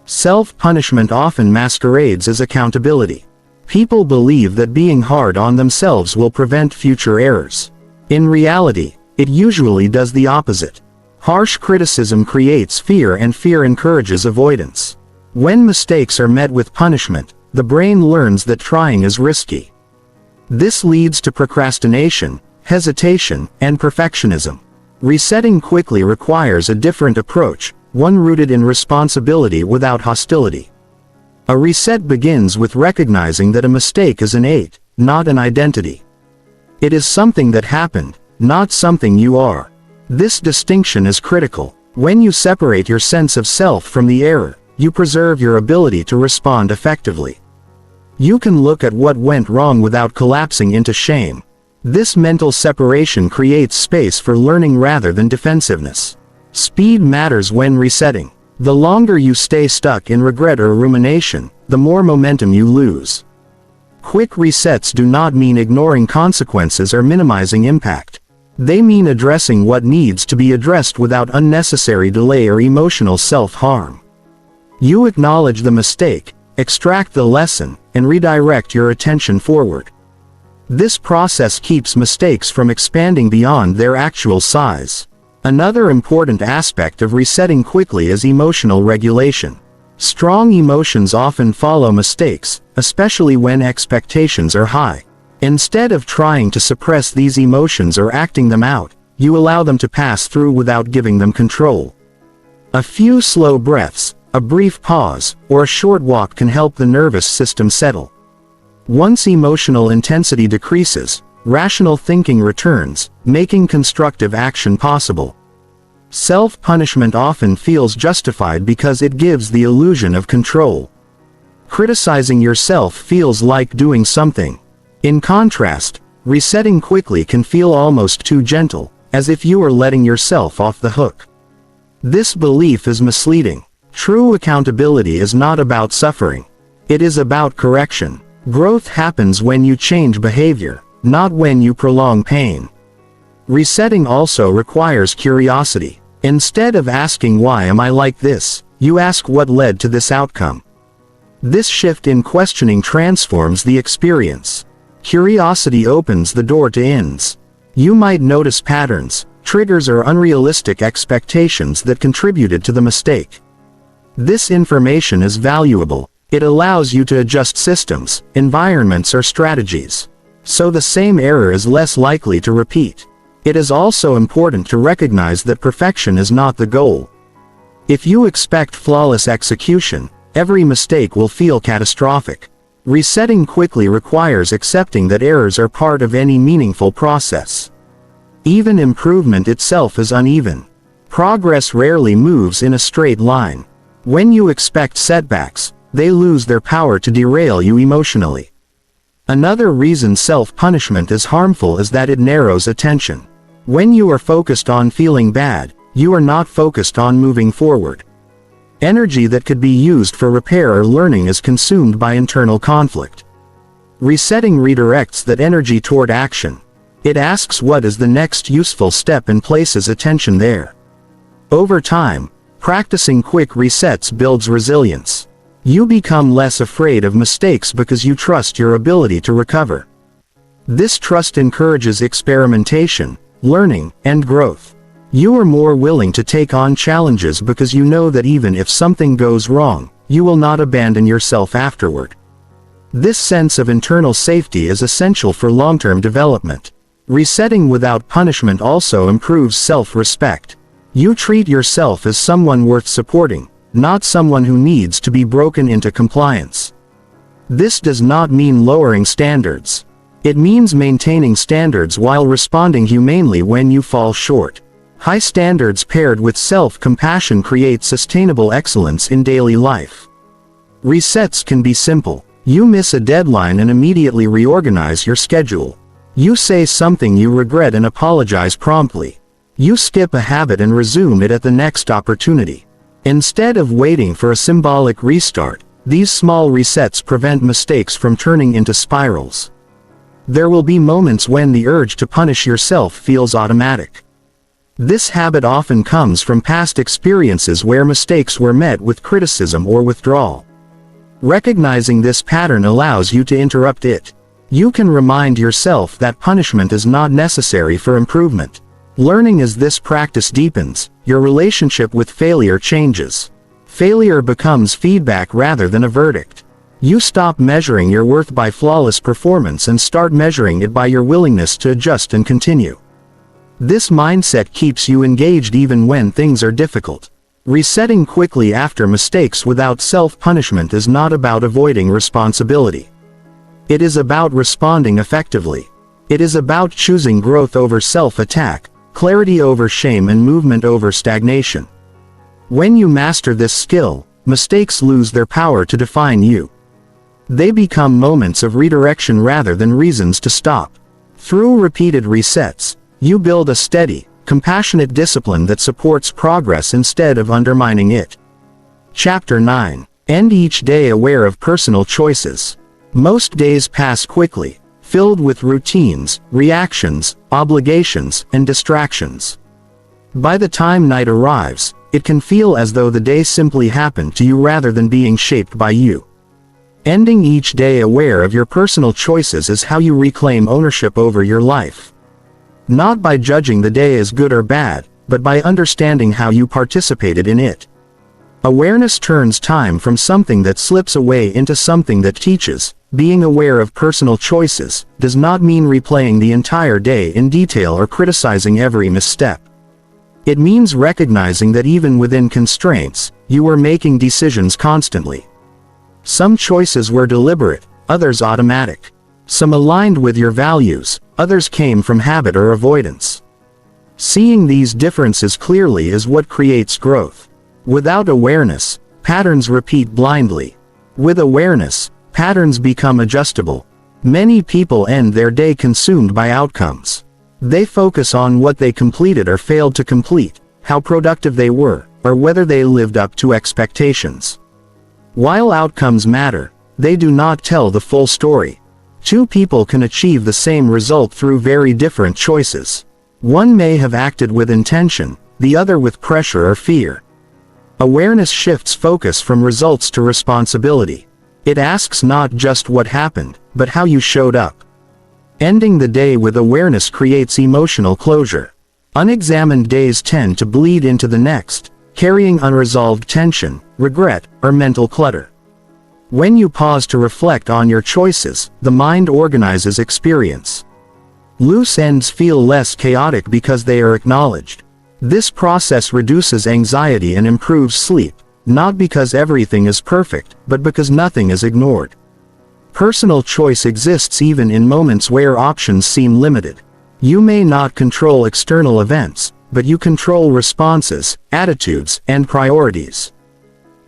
Self-punishment often masquerades as accountability. People believe that being hard on themselves will prevent future errors. In reality, it usually does the opposite. Harsh criticism creates fear, and fear encourages avoidance. When mistakes are met with punishment, the brain learns that trying is risky. This leads to procrastination, hesitation, and perfectionism. Resetting quickly requires a different approach, one rooted in responsibility without hostility. A reset begins with recognizing that a mistake is innate, not an identity. It is something that happened, not something you are. This distinction is critical. When you separate your sense of self from the error, you preserve your ability to respond effectively. You can look at what went wrong without collapsing into shame. This mental separation creates space for learning rather than defensiveness. Speed matters when resetting. The longer you stay stuck in regret or rumination, the more momentum you lose. Quick resets do not mean ignoring consequences or minimizing impact. They mean addressing what needs to be addressed without unnecessary delay or emotional self-harm. You acknowledge the mistake, extract the lesson, and redirect your attention forward. This process keeps mistakes from expanding beyond their actual size. Another important aspect of resetting quickly is emotional regulation. Strong emotions often follow mistakes, especially when expectations are high. Instead of trying to suppress these emotions or acting them out, you allow them to pass through without giving them control. A few slow breaths, a brief pause, or a short walk can help the nervous system settle. Once emotional intensity decreases, rational thinking returns, making constructive action possible. Self-punishment often feels justified because it gives the illusion of control. Criticizing yourself feels like doing something. In contrast, resetting quickly can feel almost too gentle, as if you are letting yourself off the hook. This belief is misleading. True accountability is not about suffering. It is about correction. Growth happens when you change behavior, not when you prolong pain. Resetting also requires curiosity. Instead of asking "why am I like this?" you ask "what led to this outcome?" This shift in questioning transforms the experience. Curiosity opens the door to ends. You might notice patterns, triggers, or unrealistic expectations that contributed to the mistake. This information is valuable. It allows you to adjust systems, environments, or strategies, so the same error is less likely to repeat. It is also important to recognize that perfection is not the goal. If you expect flawless execution, every mistake will feel catastrophic. Resetting quickly requires accepting that errors are part of any meaningful process. Even improvement itself is uneven. Progress rarely moves in a straight line. When you expect setbacks, they lose their power to derail you emotionally. Another reason self-punishment is harmful is that it narrows attention. When you are focused on feeling bad, you are not focused on moving forward. Energy that could be used for repair or learning is consumed by internal conflict. Resetting redirects that energy toward action. It asks what is the next useful step and places attention there. Over time, practicing quick resets builds resilience. You become less afraid of mistakes because you trust your ability to recover. This trust encourages experimentation, learning, and growth. You are more willing to take on challenges because you know that even if something goes wrong, you will not abandon yourself afterward. This sense of internal safety is essential for long-term development. Resetting without punishment also improves self-respect. You treat yourself as someone worth supporting, not someone who needs to be broken into compliance. This does not mean lowering standards. It means maintaining standards while responding humanely when you fall short. High standards paired with self-compassion create sustainable excellence in daily life. Resets can be simple. You miss a deadline and immediately reorganize your schedule. You say something you regret and apologize promptly. You skip a habit and resume it at the next opportunity. Instead of waiting for a symbolic restart, these small resets prevent mistakes from turning into spirals. There will be moments when the urge to punish yourself feels automatic. This habit often comes from past experiences where mistakes were met with criticism or withdrawal. Recognizing this pattern allows you to interrupt it. You can remind yourself that punishment is not necessary for improvement. Learning as this practice deepens, your relationship with failure changes. Failure becomes feedback rather than a verdict. You stop measuring your worth by flawless performance and start measuring it by your willingness to adjust and continue. This mindset keeps you engaged even when things are difficult. Resetting quickly after mistakes without self-punishment is not about avoiding responsibility. It is about responding effectively. It is about choosing growth over self-attack, clarity over shame, and movement over stagnation. When you master this skill, mistakes lose their power to define you. They become moments of redirection rather than reasons to stop. Through repeated resets, you build a steady, compassionate discipline that supports progress instead of undermining it. Chapter 9. End each day aware of personal choices. Most days pass quickly, filled with routines, reactions, obligations, and distractions. By the time night arrives, it can feel as though the day simply happened to you rather than being shaped by you. Ending each day aware of your personal choices is how you reclaim ownership over your life. Not by judging the day as good or bad, but by understanding how you participated in it. Awareness turns time from something that slips away into something that teaches. Being aware of personal choices does not mean replaying the entire day in detail or criticizing every misstep. It means recognizing that even within constraints, you are making decisions constantly. Some choices were deliberate, others automatic. Some aligned with your values, others came from habit or avoidance. Seeing these differences clearly is what creates growth. Without awareness, patterns repeat blindly. With awareness, patterns become adjustable. Many people end their day consumed by outcomes. They focus on what they completed or failed to complete, how productive they were, or whether they lived up to expectations. While outcomes matter, they do not tell the full story. Two people can achieve the same result through very different choices. One may have acted with intention, the other with pressure or fear. Awareness shifts focus from results to responsibility. It asks not just what happened, but how you showed up. Ending the day with awareness creates emotional closure. Unexamined days tend to bleed into the next, carrying unresolved tension, regret, or mental clutter. When you pause to reflect on your choices, the mind organizes experience. Loose ends feel less chaotic because they are acknowledged. This process reduces anxiety and improves sleep, not because everything is perfect, but because nothing is ignored. Personal choice exists even in moments where options seem limited. You may not control external events, but you control responses, attitudes, and priorities.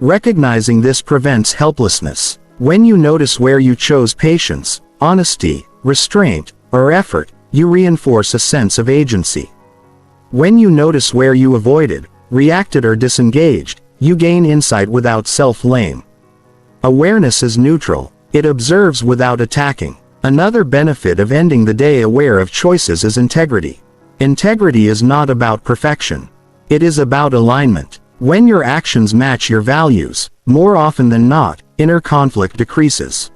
Recognizing this prevents helplessness. When you notice where you chose patience, honesty, restraint, or effort, you reinforce a sense of agency. When you notice where you avoided, reacted, or disengaged, You gain insight without self-blame. Awareness is neutral. It observes without attacking. Another benefit of ending the day aware of choices is integrity. Integrity is not about perfection. It is about alignment. When your actions match your values, more often than not, inner conflict decreases.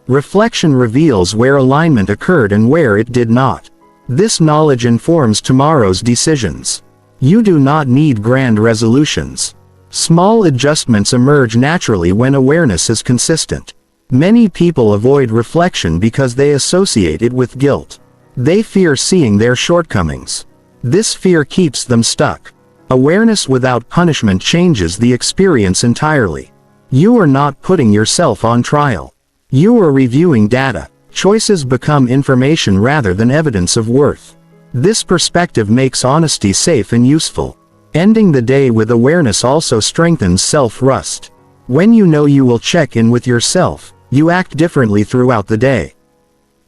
Reflection reveals where alignment occurred and where it did not. This knowledge informs tomorrow's decisions. You do not need grand resolutions. Small adjustments emerge naturally when awareness is consistent. Many people avoid reflection because they associate it with guilt. They fear seeing their shortcomings. This fear keeps them stuck. Awareness without punishment changes the experience entirely. You are not putting yourself on trial. You are reviewing data. Choices become information rather than evidence of worth. This perspective makes honesty safe and useful. Ending the day with awareness also strengthens self-trust. When you know you will check in with yourself, you act differently throughout the day.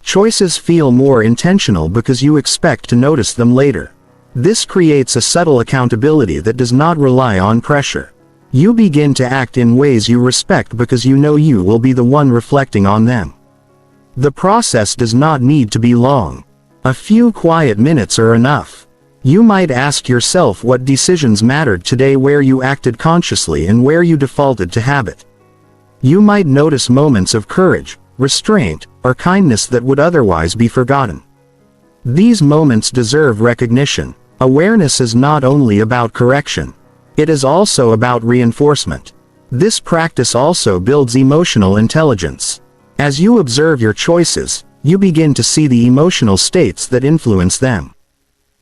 Choices feel more intentional because you expect to notice them later. This creates a subtle accountability that does not rely on pressure. You begin to act in ways you respect because you know you will be the one reflecting on them. The process does not need to be long. A few quiet minutes are enough. You might ask yourself what decisions mattered today, where you acted consciously and where you defaulted to habit. You might notice moments of courage, restraint, or kindness that would otherwise be forgotten. These moments deserve recognition. Awareness is not only about correction. It is also about reinforcement. This practice also builds emotional intelligence. As you observe your choices, you begin to see the emotional states that influence them.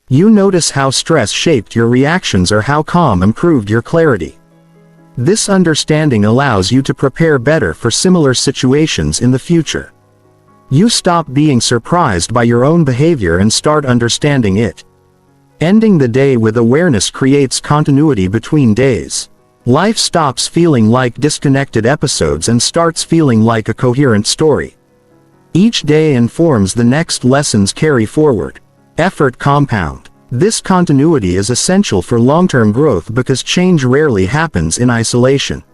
You notice how stress shaped your reactions or how calm improved your clarity. This understanding allows you to prepare better for similar situations in the future. You stop being surprised by your own behavior and start understanding it. Ending the day with awareness creates continuity between days. Life stops feeling like disconnected episodes and starts feeling like a coherent story. Each day informs the next, lessons carry forward. Effort compound. This continuity is essential for long-term growth because change rarely happens in isolation.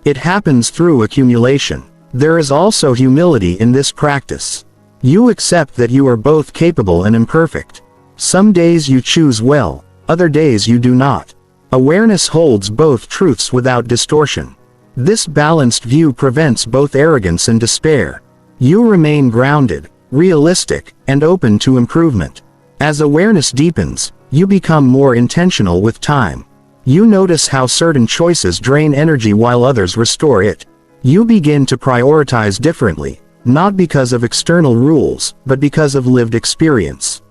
It happens through accumulation. There is also humility in this practice. You accept that you are both capable and imperfect. Some days you choose well, other days you do not. Awareness holds both truths without distortion. This balanced view prevents both arrogance and despair. You remain grounded, realistic, and open to improvement. As awareness deepens, you become more intentional with time. You notice how certain choices drain energy while others restore it. You begin to prioritize differently, not because of external rules, but because of lived experience.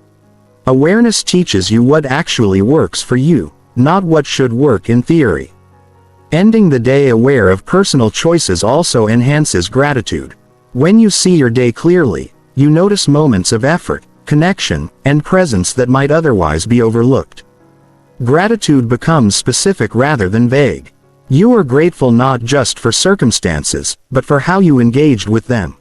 Awareness teaches you what actually works for you, not what should work in theory. Ending the day aware of personal choices also enhances gratitude. When you see your day clearly, you notice moments of effort, connection, and presence that might otherwise be overlooked. Gratitude becomes specific rather than vague. You are grateful not just for circumstances, but for how you engaged with them.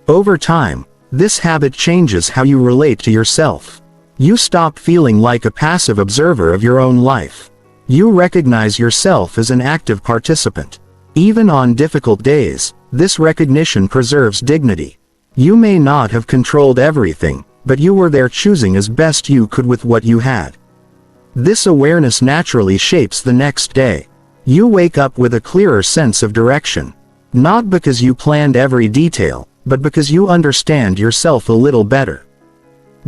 Over time, this habit changes how you relate to yourself. You stop feeling like a passive observer of your own life. You recognize yourself as an active participant. Even on difficult days, this recognition preserves dignity. You may not have controlled everything, but you were there, choosing as best you could with what you had. This awareness naturally shapes the next day. You wake up with a clearer sense of direction. Not because you planned every detail, but because you understand yourself a little better.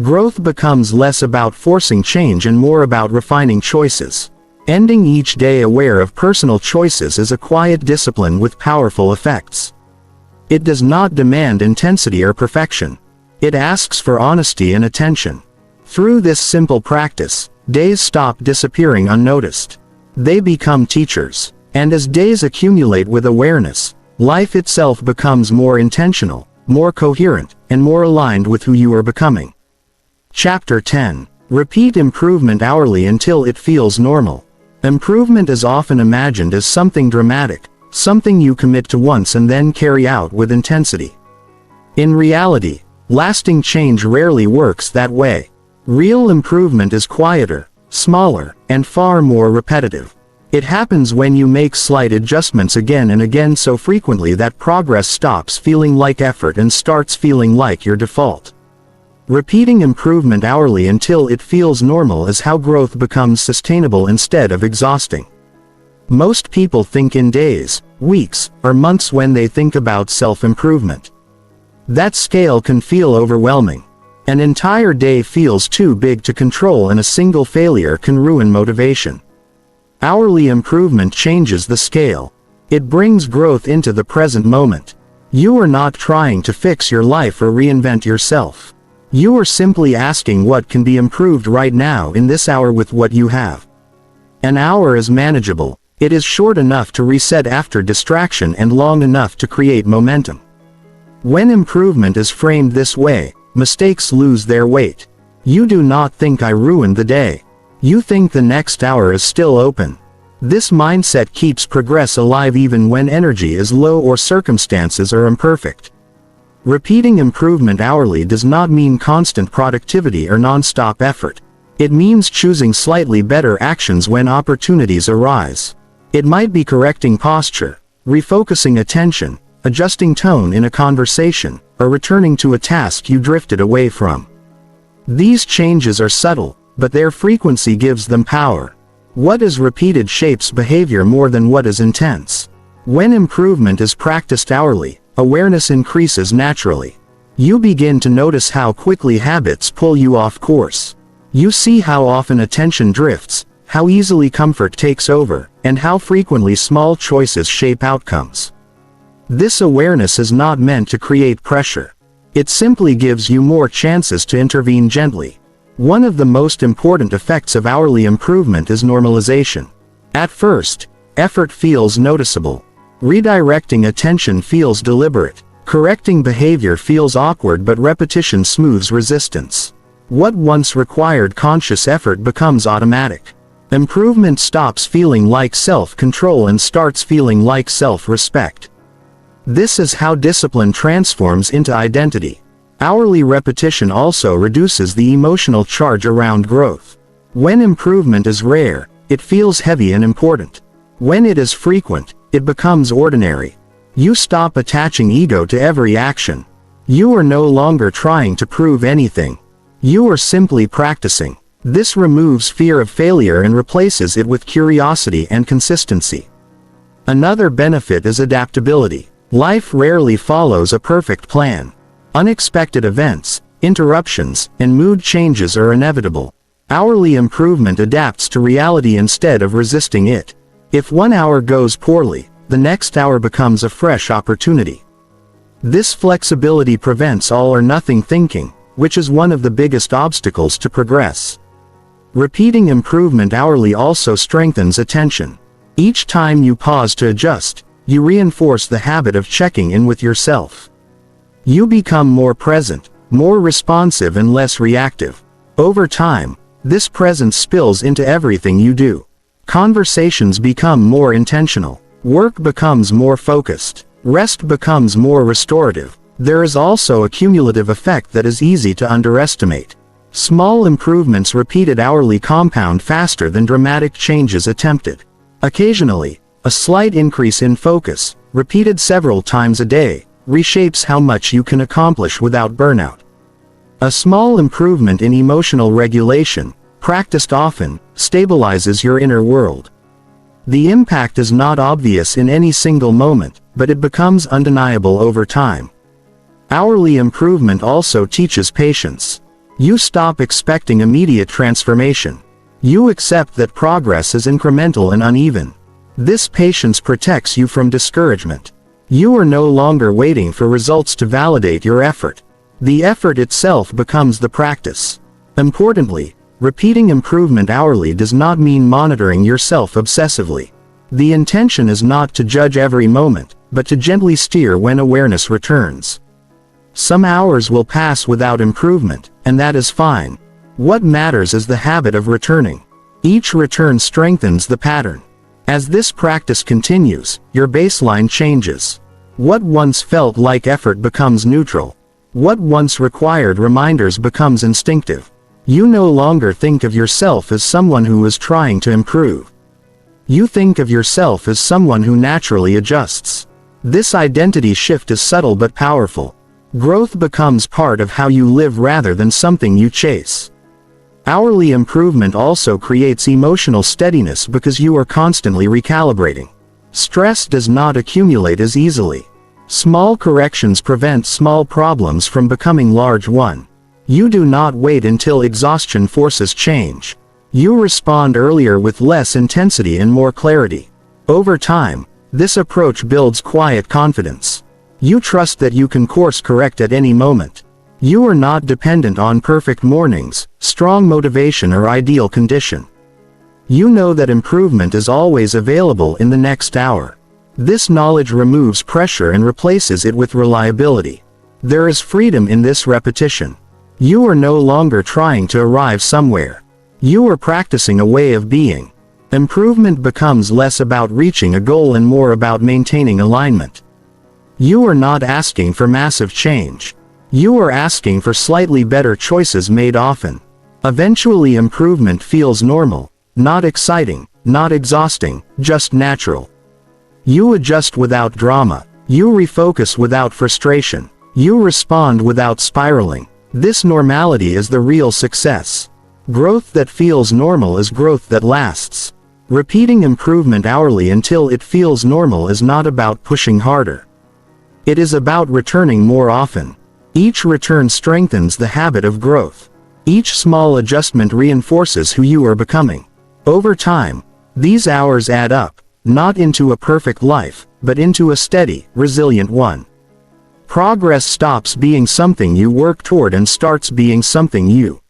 Growth becomes less about forcing change and more about refining choices. Ending each day aware of personal choices is a quiet discipline with powerful effects. It does not demand intensity or perfection. It asks for honesty and attention. Through this simple practice, days stop disappearing unnoticed. They become teachers. And as days accumulate with awareness, life itself becomes more intentional, more coherent, and more aligned with who you are becoming. Chapter 10. Repeat improvement hourly until it feels normal. Improvement is often imagined as something dramatic, something you commit to once and then carry out with intensity. In reality, lasting change rarely works that way. Real improvement is quieter, smaller, and far more repetitive. It happens when you make slight adjustments again and again so frequently that progress stops feeling like effort and starts feeling like your default. Repeating improvement hourly until it feels normal is how growth becomes sustainable instead of exhausting. Most people think in days, weeks, or months when they think about self-improvement. That scale can feel overwhelming. An entire day feels too big to control, and a single failure can ruin motivation. Hourly improvement changes the scale. It brings growth into the present moment. You are not trying to fix your life or reinvent yourself. You are simply asking what can be improved right now in this hour with what you have. An hour is manageable. It is short enough to reset after distraction and long enough to create momentum. When improvement is framed this way, mistakes lose their weight. You do not think I ruined the day. You think the next hour is still open. This mindset keeps progress alive even when energy is low or circumstances are imperfect. Repeating improvement hourly does not mean constant productivity or non-stop effort. It means choosing slightly better actions when opportunities arise. It might be correcting posture, refocusing attention, adjusting tone in a conversation, or returning to a task you drifted away from. These changes are subtle, but their frequency gives them power. What is repeated shapes behavior more than what is intense. When improvement is practiced hourly, awareness increases naturally. You begin to notice how quickly habits pull you off course. You see how often attention drifts, how easily comfort takes over, and how frequently small choices shape outcomes. This awareness is not meant to create pressure. It simply gives you more chances to intervene gently. One of the most important effects of hourly improvement is normalization. At first, effort feels noticeable. Redirecting attention feels deliberate. Correcting behavior feels awkward, but repetition smooths resistance. What once required conscious effort becomes automatic. Improvement stops feeling like self-control and starts feeling like self-respect. This is how discipline transforms into identity. Hourly repetition also reduces the emotional charge around growth. When improvement is rare, it feels heavy and important. When it is frequent, it becomes ordinary. You stop attaching ego to every action. You are no longer trying to prove anything. You are simply practicing. This removes fear of failure and replaces it with curiosity and consistency. Another benefit is adaptability. Life rarely follows a perfect plan. Unexpected events, interruptions, and mood changes are inevitable. Hourly improvement adapts to reality instead of resisting it. If 1 hour goes poorly, the next hour becomes a fresh opportunity. This flexibility prevents all or nothing thinking, which is one of the biggest obstacles to progress. Repeating improvement hourly also strengthens attention. Each time you pause to adjust, you reinforce the habit of checking in with yourself. You become more present, more responsive, and less reactive. Over time, this presence spills into everything you do. Conversations become more intentional. Work becomes more focused. Rest becomes more restorative. There is also a cumulative effect that is easy to underestimate. Small improvements repeated hourly compound faster than dramatic changes attempted. Occasionally, a slight increase in focus, repeated several times a day, reshapes how much you can accomplish without burnout. A small improvement in emotional regulation, practiced often, stabilizes your inner world. The impact is not obvious in any single moment, but it becomes undeniable over time. Hourly improvement also teaches patience. You stop expecting immediate transformation. You accept that progress is incremental and uneven. This patience protects you from discouragement. You are no longer waiting for results to validate your effort. The effort itself becomes the practice. Importantly, repeating improvement hourly does not mean monitoring yourself obsessively. The intention is not to judge every moment, but to gently steer when awareness returns. Some hours will pass without improvement, and that is fine. What matters is the habit of returning. Each return strengthens the pattern. As this practice continues, your baseline changes. What once felt like effort becomes neutral. What once required reminders becomes instinctive. You no longer think of yourself as someone who is trying to improve. You think of yourself as someone who naturally adjusts. This identity shift is subtle but powerful. Growth becomes part of how you live rather than something you chase. Hourly improvement also creates emotional steadiness because you are constantly recalibrating. Stress does not accumulate as easily. Small corrections prevent small problems from becoming large ones. You do not wait until exhaustion forces change. You respond earlier with less intensity and more clarity. Over time, this approach builds quiet confidence. You trust that you can course correct at any moment. You are not dependent on perfect mornings, strong motivation or ideal condition. You know that improvement is always available in the next hour. This knowledge removes pressure and replaces it with reliability. There is freedom in this repetition. You are no longer trying to arrive somewhere. You are practicing a way of being. Improvement becomes less about reaching a goal and more about maintaining alignment. You are not asking for massive change. You are asking for slightly better choices made often. Eventually improvement feels normal, not exciting, not exhausting, just natural. You adjust without drama. You refocus without frustration. You respond without spiraling. This normality is the real success. Growth that feels normal is growth that lasts. Repeating improvement hourly until it feels normal is not about pushing harder. It is about returning more often. Each return strengthens the habit of growth. Each small adjustment reinforces who you are becoming. Over time, these hours add up, not into a perfect life, but into a steady, resilient one. Progress stops being something you work toward and starts being something you